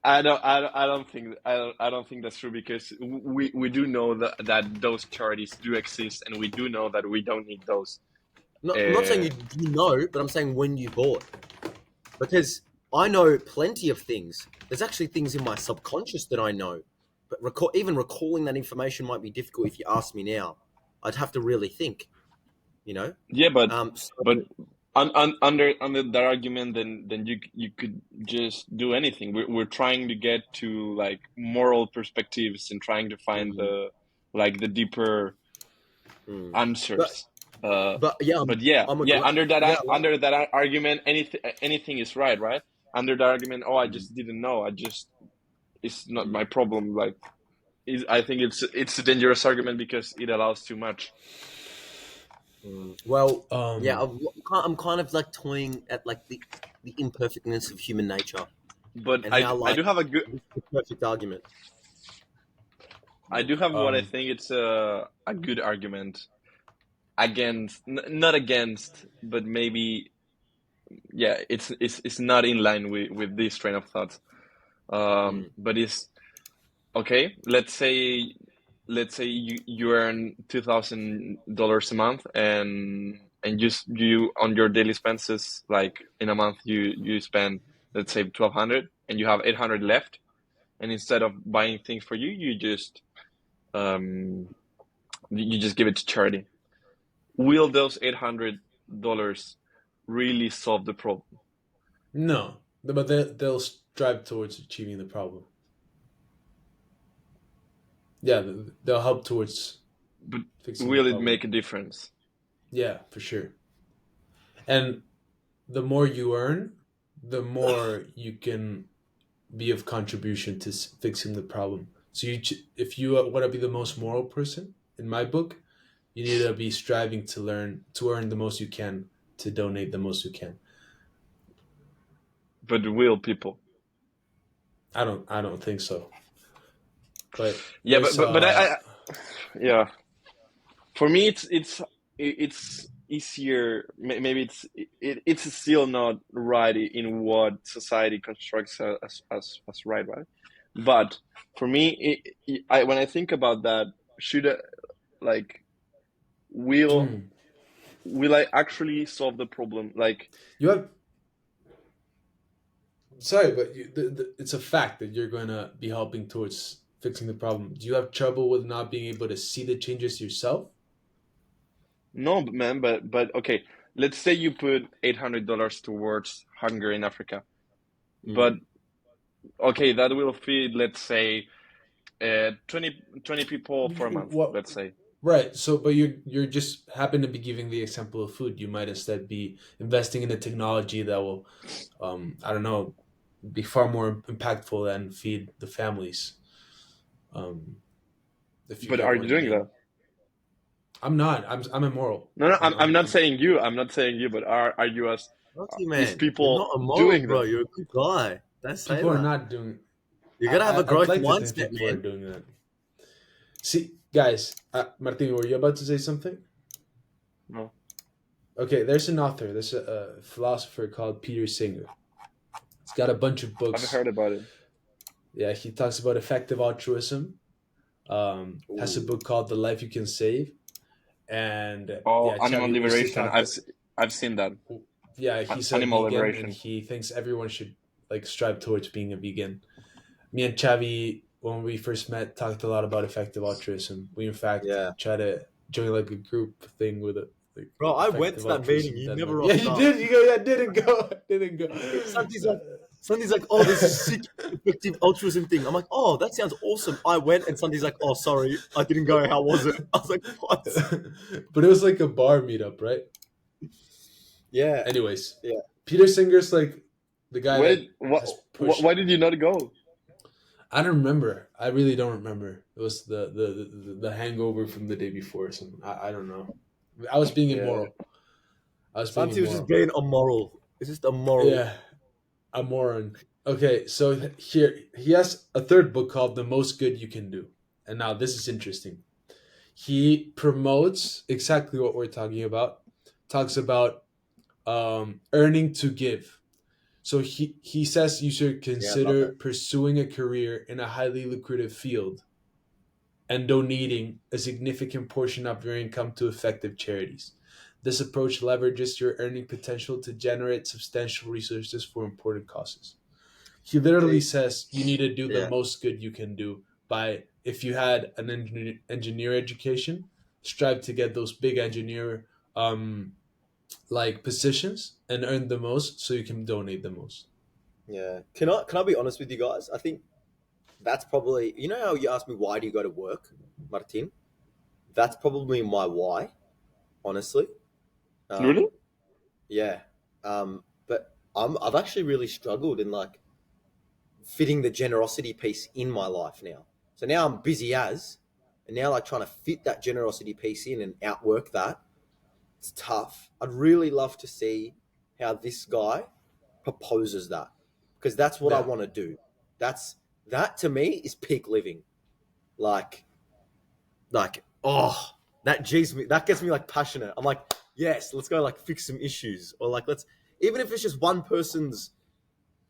I don't think that's true because we do know that those charities do exist, and we do know that we don't need those. No, I'm not saying Uh, you know, but I'm saying when you bought. Because I know plenty of things. There's actually things in my subconscious that I know. But even recalling that information might be difficult if you ask me now. I'd have to really think, you know? yeah, So, but under that argument, then you could just do anything. We're trying to get to like moral perspectives and trying to find mm, the deeper mm. But answers. Uh, but yeah, but yeah, I'm a yeah. yeah, like, Under that argument, anything is right, right? Under the argument, oh, I mm, just didn't know. It's not mm, my problem. I think it's a dangerous argument because it allows too much. well, yeah, Um, I'm kind of like toying at like the imperfectness of human nature But and how I like do have a good this is the perfect argument. I do have what I um, think it's a good argument against, not against, but maybe yeah, it's not in line with this train of thought. Mm, But it's okay. Let's say you earn $2,000 a month, and you on your daily expenses, like in a month you spend, let's say, 1,200, and you have 800 left, and instead of buying things for you, um you just give it to charity. Will those $800 really solve the problem? no, but they'll strive towards achieving the problem. Yeah, they'll help towards But fixing the will it problem. make a difference? Yeah, for sure. And the more you earn, the more you can be of contribution to fixing the problem. So if you want to be the most moral person in my book, you need to be striving to earn the most you can, to donate the most you can. But will people? I don't think so. But Yeah, there's but yeah. For me, it's easier. Maybe it's still not right in what society constructs as right, right? But for me, when I think about that, should like will mm, will I actually solve the problem? Like, you have sorry, but it's a fact that you're going to be helping towards fixing the problem. Do you have trouble with not being able to see the changes yourself? no, man, but okay. Let's say you put $800 towards hunger in Africa, but mm, okay, that will feed, let's say, 20 people for a month, What let's say. right? So, but you're just happen to be giving the example of food. You might instead be investing in a technology that will, I don't know, be far more impactful and feed the families. Um, if you But get are what you I doing mean. that? I'm not. I'm immoral. No, no, I'm not I'm saying you. I'm not saying you, but are you as lucky is man, you're not people immoral, doing bro. that? You're a good guy. Don't say people are that. not doing. You gotta have a I'd growth like to think mindset, people are man. doing that. See, guys, Martin, were you about to say something? No, Okay, there's an author. There's a philosopher called Peter Singer. He's got a bunch of I've books. heard about it. Yeah, he talks about effective altruism, Has a Ooh. book called The Life You Can Save, and Oh, yeah, animal Chavi was just liberation. talked. I've seen that. Yeah, he's a Animal vegan, and liberation. he thinks everyone should like strive towards being a vegan. Me and Chavi, when we first met, talked a lot about effective altruism. We in fact Yeah. try to join like a group thing with it, like Bro, I went effective to that meeting. altruism You never Denmark. Yeah, rocked you up. did. You go. Yeah, didn't go. Didn't go. Santi's like, oh, there's this sick effective altruism thing. I'm like, oh, that sounds awesome. I went, and Santi's like, oh, sorry, I didn't go. How was it? I was like, what? But it was like a bar meetup, right? Yeah, Anyways, yeah. Peter Singer's like the guy Why that did has pushed. why did you not go? I don't remember. I really don't remember. It was the hangover from the day before or something. I don't know. I was being Yeah. immoral. I was being Santi was just immoral. being immoral. It's just immoral. Yeah, a moron. Okay, so here he has a third book called The Most Good You Can Do. And now this is interesting. He promotes exactly what we're talking about. Talks about earning to give. So he says you should Yeah, I love consider that. pursuing a career in a highly lucrative field and donating a significant portion of your income to effective charities. This approach leverages your earning potential to generate substantial resources for important causes. He literally See, says you need to do the yeah, most good you can do by, if you had an engineer education, strive to get those big engineer um, like positions and earn the most so you can donate the most. yeah. Can I be honest with you guys? I think that's probably, you know how you asked me why do you go to work, Martin? That's probably my why, honestly. Really? Um, yeah. But I've actually really struggled in like fitting the generosity piece in my life now. So now I'm busy and now like trying to fit that generosity piece in and outwork that. It's tough. I'd really love to see how this guy proposes that, because that's what I Yeah. want to do. That to me is peak living. Like, oh, that gets me like passionate. I'm like, yes, let's go like fix some issues, or like let's, even if it's just one person's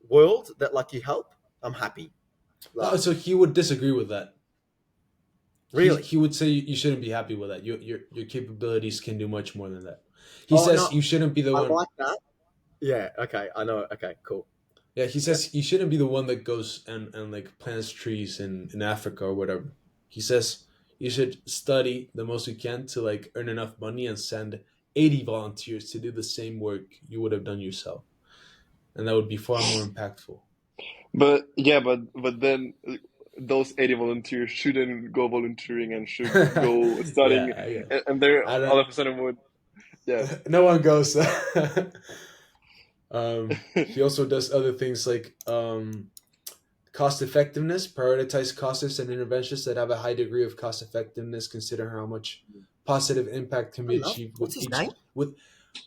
world that like you help, I'm happy. Oh, Like, so he would disagree with that. really. He would say you shouldn't be happy with that. Your capabilities can do much more than that. He Oh says no, you shouldn't be the I one. like that. Yeah. Okay. I know. Okay. Cool. Yeah, he Yeah. says you shouldn't be the one that goes and like plants trees in Africa or whatever. He says you should study the most you can to like earn enough money and send 80 volunteers to do the same work you would have done yourself, and that would be far more impactful. But yeah, but then those 80 volunteers shouldn't go volunteering and should go studying, Yeah, yeah. and they're I all don't. of a sudden would yeah. No one goes. He also does other things like cost effectiveness, prioritize causes and interventions that have a high degree of cost effectiveness. Consider how much positive impact can I be love. achieved What's with his each name? with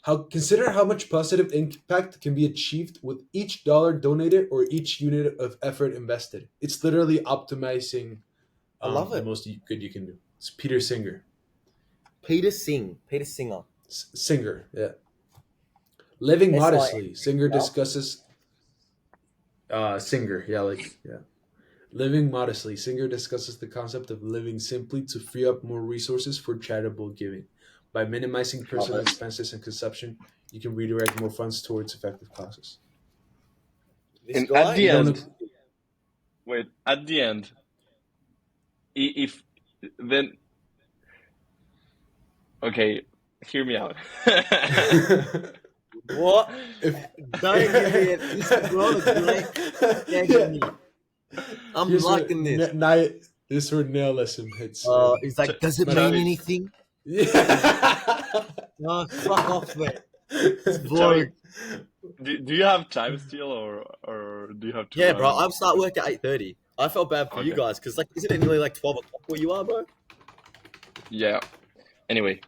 how consider how much positive impact can be achieved with each dollar donated or each unit of effort invested. It's literally optimizing I love the it. most good you can do. It's Peter Singer. Peter Singh. Peter Singer. Singer, yeah. Living SIN. modestly. Singer discusses Singer, yeah, like yeah. Living modestly. Singer discusses the concept of living simply to free up more resources for charitable giving. By minimizing Love personal it. expenses and consumption, you can redirect more funds towards effective causes. This And at guy the You don't. end, wait, at the end, if then okay, hear me out. what? If Don't give me it. This is not a great yeah. me. I'm Here's where liking this. this is where nihilism hits. He's Ch like, does it mean Chavi, anything? Yeah. No, fuck off, man. It's Chavi, boring. do you have time still, or do you have to Yeah, bro. run? I'm start work at 8:30. I felt bad for you Okay, guys because like, isn't it nearly like 12 o'clock where you are, bro? yeah. Anyway,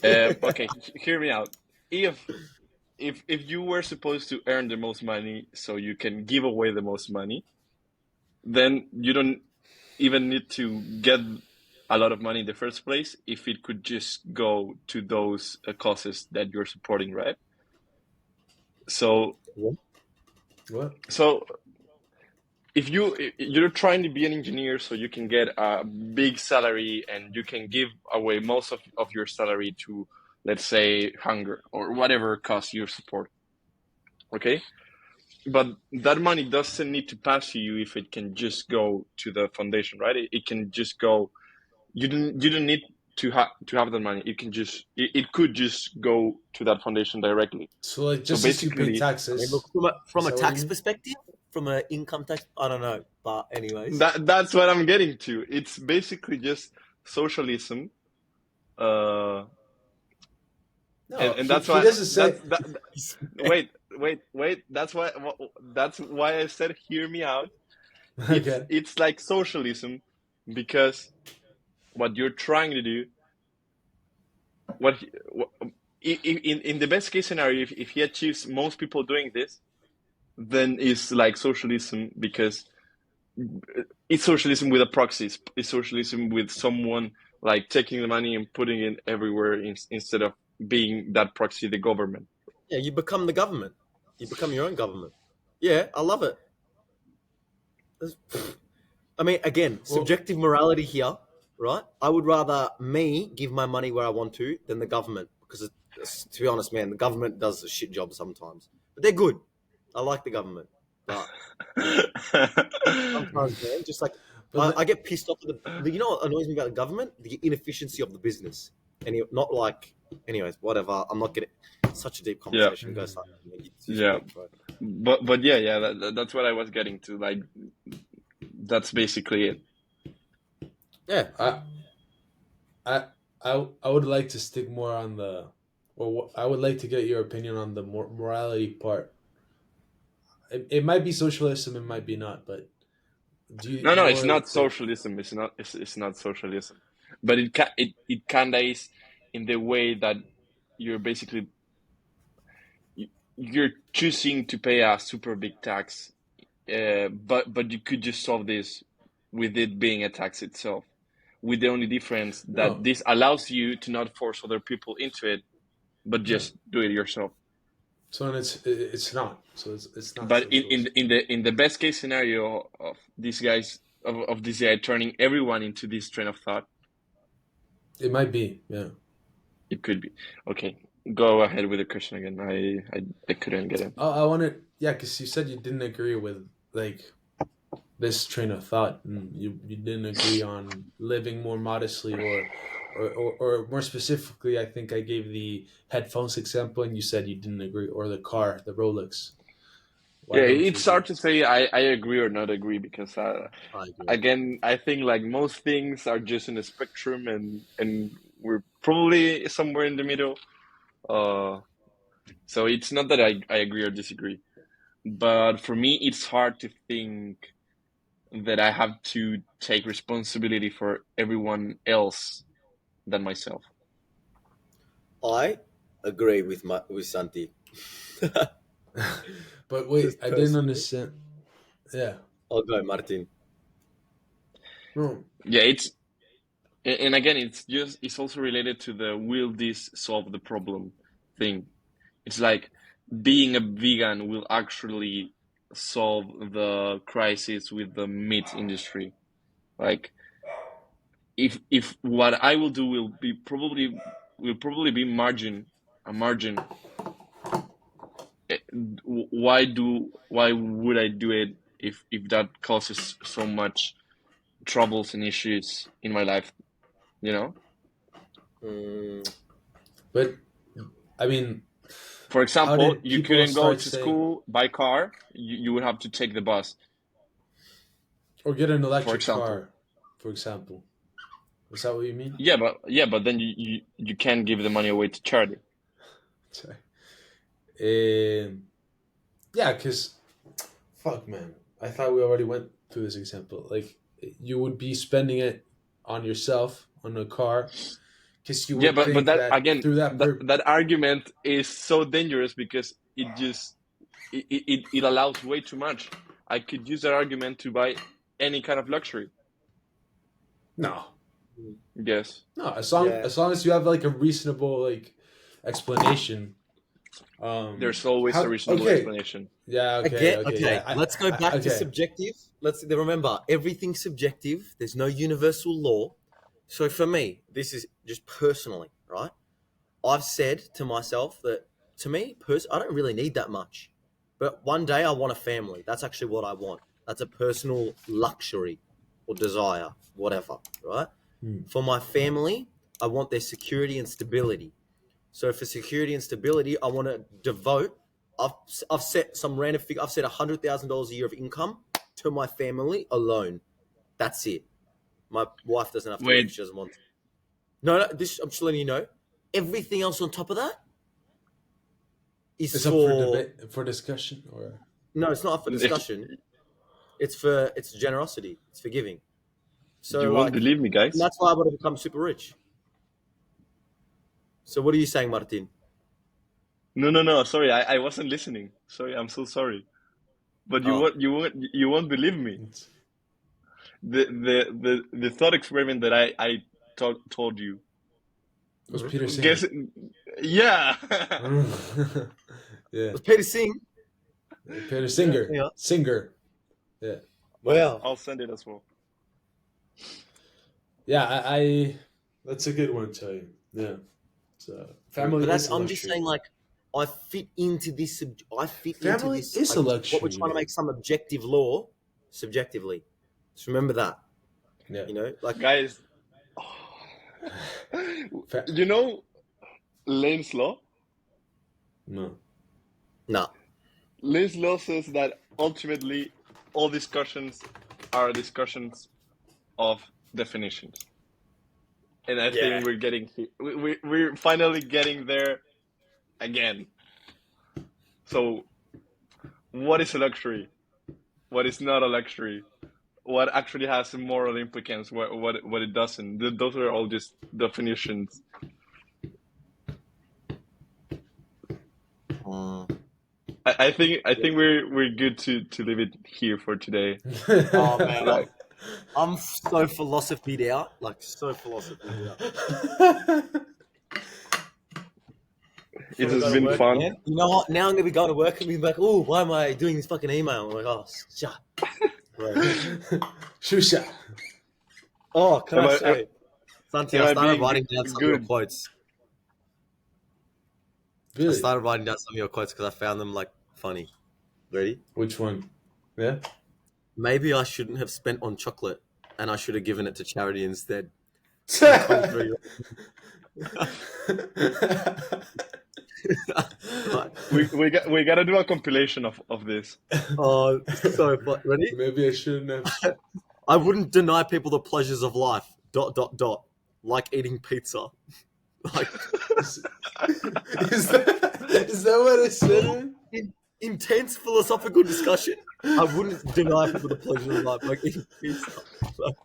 okay, hear me out. If if you were supposed to earn the most money so you can give away the most money, then you don't even need to get a lot of money in the first place if it could just go to those causes that you're supporting, right? So What? so you're trying to be an engineer so you can get a big salary and you can give away most of your salary to, let's say, hunger or whatever cause you support, okay? But that money doesn't need to pass to you if it can just go to the foundation, right? It can just go. You don't need to have that money. It could just go to that foundation directly. So like So just as you pay basically, I mean, look, taxes. from Is a that what you tax mean? perspective, from an income tax, I don't know. But anyways, that's what I'm getting to. It's basically just socialism, No, and he, that's he why doesn't say. wait. That's why I said hear me out. It's Okay. it's like socialism because what you're trying to do, in the best case scenario, if he achieves most people doing this, then it's like socialism because it's socialism with a proxy. It's socialism with someone like taking the money and putting it everywhere instead of being that proxy, the government. yeah, you become the government. You become your own government. Yeah, I love it. I mean, again, Well, subjective morality here, right? I would rather me give my money where I want to than the government because, to be honest, man, the government does a shit job sometimes, but they're good. I like the government, but yeah, sometimes, man, just like but I get pissed off at you know what annoys me about the government? The inefficiency of the business, and not like, anyways, whatever. I'm not getting such a deep Yeah, conversation. Go start. You yeah, speak, bro. but yeah, that's what I was getting to. Like, that's basically it. Yeah, I I I would like to stick more on the, or I would like to get your opinion on the morality part. It might be socialism, it might be not, but do you No, it's more not like socialism. It's not socialism, but it kinda is in the way that you're basically you're choosing to pay a super big tax, but you could just solve this with it being a tax itself, with the only difference that no this allows you to not force other people into it, but no. just do it yourself. So then it's not. So it's not But socialism. in the best case scenario of these guys of this guy turning everyone into this train of thought, It might be, yeah. it could be. Okay, go ahead with the question again. I couldn't get it. I wanted, yeah, because you said you didn't agree with like this train of thought, and you didn't agree on living more modestly, or more specifically, I think I gave the headphones example, and you said you didn't agree, or the car, the Rolex. Why Yeah, don't you it's hard agree? to say I agree or not agree because I agree. again I think like most things are just in a spectrum and we're probably somewhere in the middle. Uh, so it's not that I agree or disagree, but for me it's hard to think that I have to take responsibility for everyone else than myself. I agree with Santi. But wait, Just I didn't personally, understand. Yeah, I'll go, Martin. no, Yeah, and again it's also related to the will this solve the problem thing. It's like being a vegan will actually solve the crisis with the meat industry. Like if what I will do will probably be a margin. Why would I do it if that causes so much troubles and issues in my life? You know. Mm, but I mean, For how example, did you people couldn't go start to saying, school by car. You would have to take the bus, or get an for electric example. car, for example? Is that what you mean? Yeah, but then you can't give the money away to charity. Sorry. Yeah, because fuck, man. I thought we already went through this example. Like, you would be spending it on yourself, on a car, because you Yeah, would but think that that again, through that that argument is so dangerous because it allows way too much. I could use that argument to buy any kind of luxury. no, Yes. no. yeah, As long as you have like a reasonable like explanation. There's always a How? reasonable Okay. explanation. Yeah. Okay. Again, Okay. okay. Yeah. Let's go back to Okay. subjective. Let's remember everything's subjective. There's no universal law. So for me, this is just personally, right? I've said to myself that to me, I don't really need that much. But one day I want a family. That's actually what I want. That's a personal luxury or desire, whatever, right? Hmm. For my family, I want their security and stability. So for security and stability, I want to devote. I've set some random figure. I've set $100,000 a year of income to my family alone. That's it. My wife doesn't have to work if Wait, she doesn't want to. No, this I'm just letting you know. Everything else on top of that is It's up for for debate, for discussion, or no. It's not up for if discussion. It's generosity. It's for giving. So you won't like, believe me, and guys. that's why I want to become super rich. So what are you saying, Martin? No. Sorry, I wasn't listening. Sorry, I'm so sorry. But Oh, you won't believe me. it's, The thought experiment that I told you. was mhm. Peter Guess, singing? yeah. Yeah. Was Peter Singh? Peter Yeah, Singer. yeah. Singer. Yeah. Wow. I'll send it as well. Yeah. I that's a good one, tell you. Yeah. So family But that's is a I'm just luxury. saying like I fit into this. I fit into Family this. is Like a what we're luxury, trying to man. make some objective law, subjectively. Just remember that. Yeah. You know, like Guys, Fa- you know Lane's law? no. nah. Lane's law says that ultimately all discussions are discussions of definitions. And I Yeah. think we're finally getting there again. So, what is a luxury? What is not a luxury? What actually has moral implications? What it doesn't? Those are all just definitions. I think we're good to leave it here for today. Oh man, Like I'm so philosophied out. Like so philosophied out. Just it want to has go to been work, fun. man. You know what? Now I'm gonna be going to work and be like, oh, why am I doing this fucking email? I'm like, oh, shut. Right. Shusha. Oh, can Am I I say, Santi? am I I started being writing down some of your good? quotes. I Really? started writing down some of your quotes because I found them like funny. Ready? Which one? Yeah. Maybe I shouldn't have spent on chocolate, and I should have given it to charity instead. I'm 23. Right. We gotta do a compilation of this. Oh, so fun. Ready? Maybe I shouldn't have. I wouldn't deny people the pleasures of life. ... Like eating pizza. Like Is that what I said? Man? intense philosophical discussion. I wouldn't deny people the pleasure of life, like eating pizza. Like,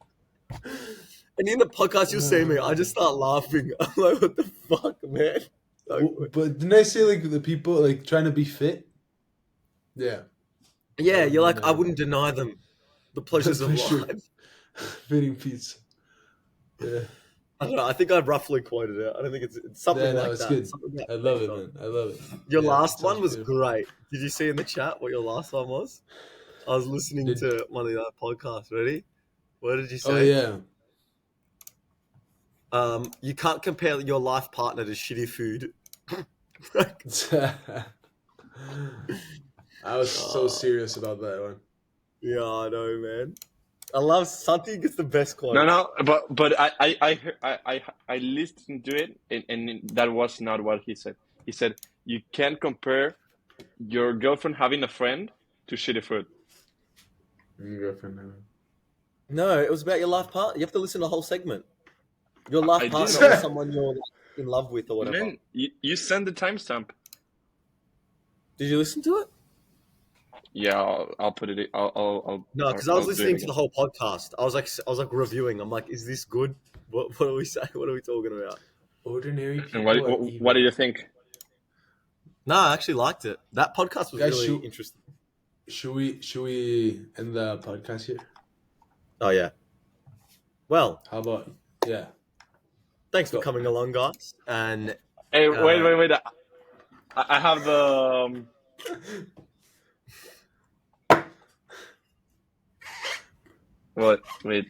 and in the podcast, you'll see me. I just start laughing. I'm like, what the fuck, man? Like, But didn't I say like the people like trying to be fit? Yeah. yeah, you're like, I Deny wouldn't deny them the pleasures of pleasure. life. Fitting pizza. Yeah. I don't know. I think I roughly quoted it. I don't think it's something Yeah, no, like it's that. good. Something that I love makes it, sense. man. I love it. Your Yeah, last sounds one was beautiful. great. Did you see in the chat what your last one was? I was listening Did- to one of the other podcasts. Ready? What did you say? Oh yeah. You can't compare your life partner to shitty food. I was so serious about that one. Yeah, I know, man. I love Santi gets the best quotes. No, but I listened to it and that was not what he said. He said you can't compare your girlfriend having a friend to shitty food. Girlfriend. No, it was about your life partner. You have to listen to the whole segment. Your life I partner did. or someone you're like, in love with or whatever. Man, you send the timestamp. Did you listen to it? Yeah, I'll put it. I'll No, because I was I'll do it listening to again. the whole podcast. I was like reviewing. I'm like, is this good? What are we saying? What are we talking about? Ordinary people And are what evil. do you think? No, I actually liked it. That podcast was Guys, really interesting. Should we end the podcast here? Oh yeah. Well, How about yeah? thanks for Go. coming along, guys. And Hey, wait! I have the What? Wait.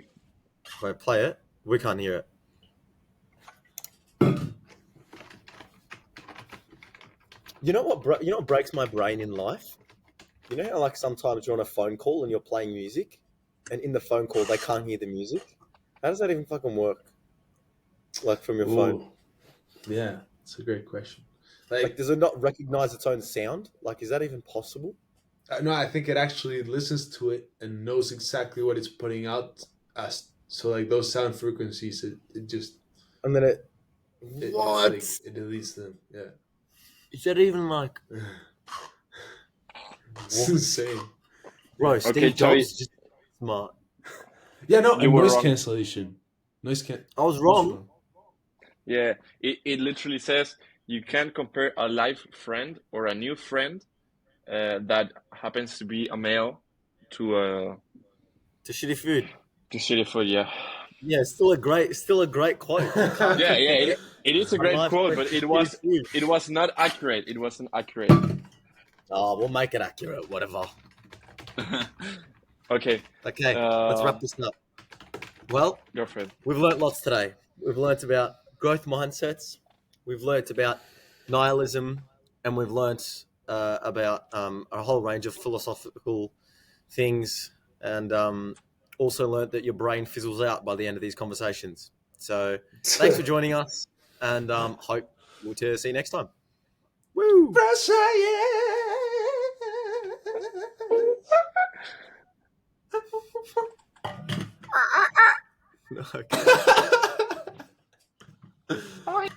Wait, play it. We can't hear it. You know what? You know what breaks my brain in life? You know how like sometimes you're on a phone call and you're playing music, and in the phone call they can't hear the music. How does that even fucking work? Like from your phone? Ooh, yeah, it's a great question. Like, does it not recognize its own sound? Like, is that even possible? No, I think it actually listens to it and knows exactly what it's putting out as. So like those sound frequencies, it just And then it's what? like it deletes them. Yeah, Is that even like it's what? insane. Bro, Yeah. Okay, Steve Jobs Chavi, is just smart. Yeah, no, you and were noise wrong. cancellation. Noise can. I was What's wrong. wrong? Yeah, it literally says you can't compare a live friend or a new friend that happens to be a male to To shitty food. shitty food. Yeah, Yeah, still a great quote. You can't yeah, yeah. compare It is a a great live quote, friend but to shitty food. it was not accurate. It wasn't accurate. Oh, we'll make it accurate, whatever. Okay, Okay, let's wrap this up. Well, go for it. we've learnt lots today. We've learnt about growth mindsets. We've learnt about nihilism, and we've learnt about a whole range of philosophical things, and also learnt that your brain fizzles out by the end of these conversations. So, thanks for joining us, and hope we'll see you next time. Woo! Okay. Brazilian.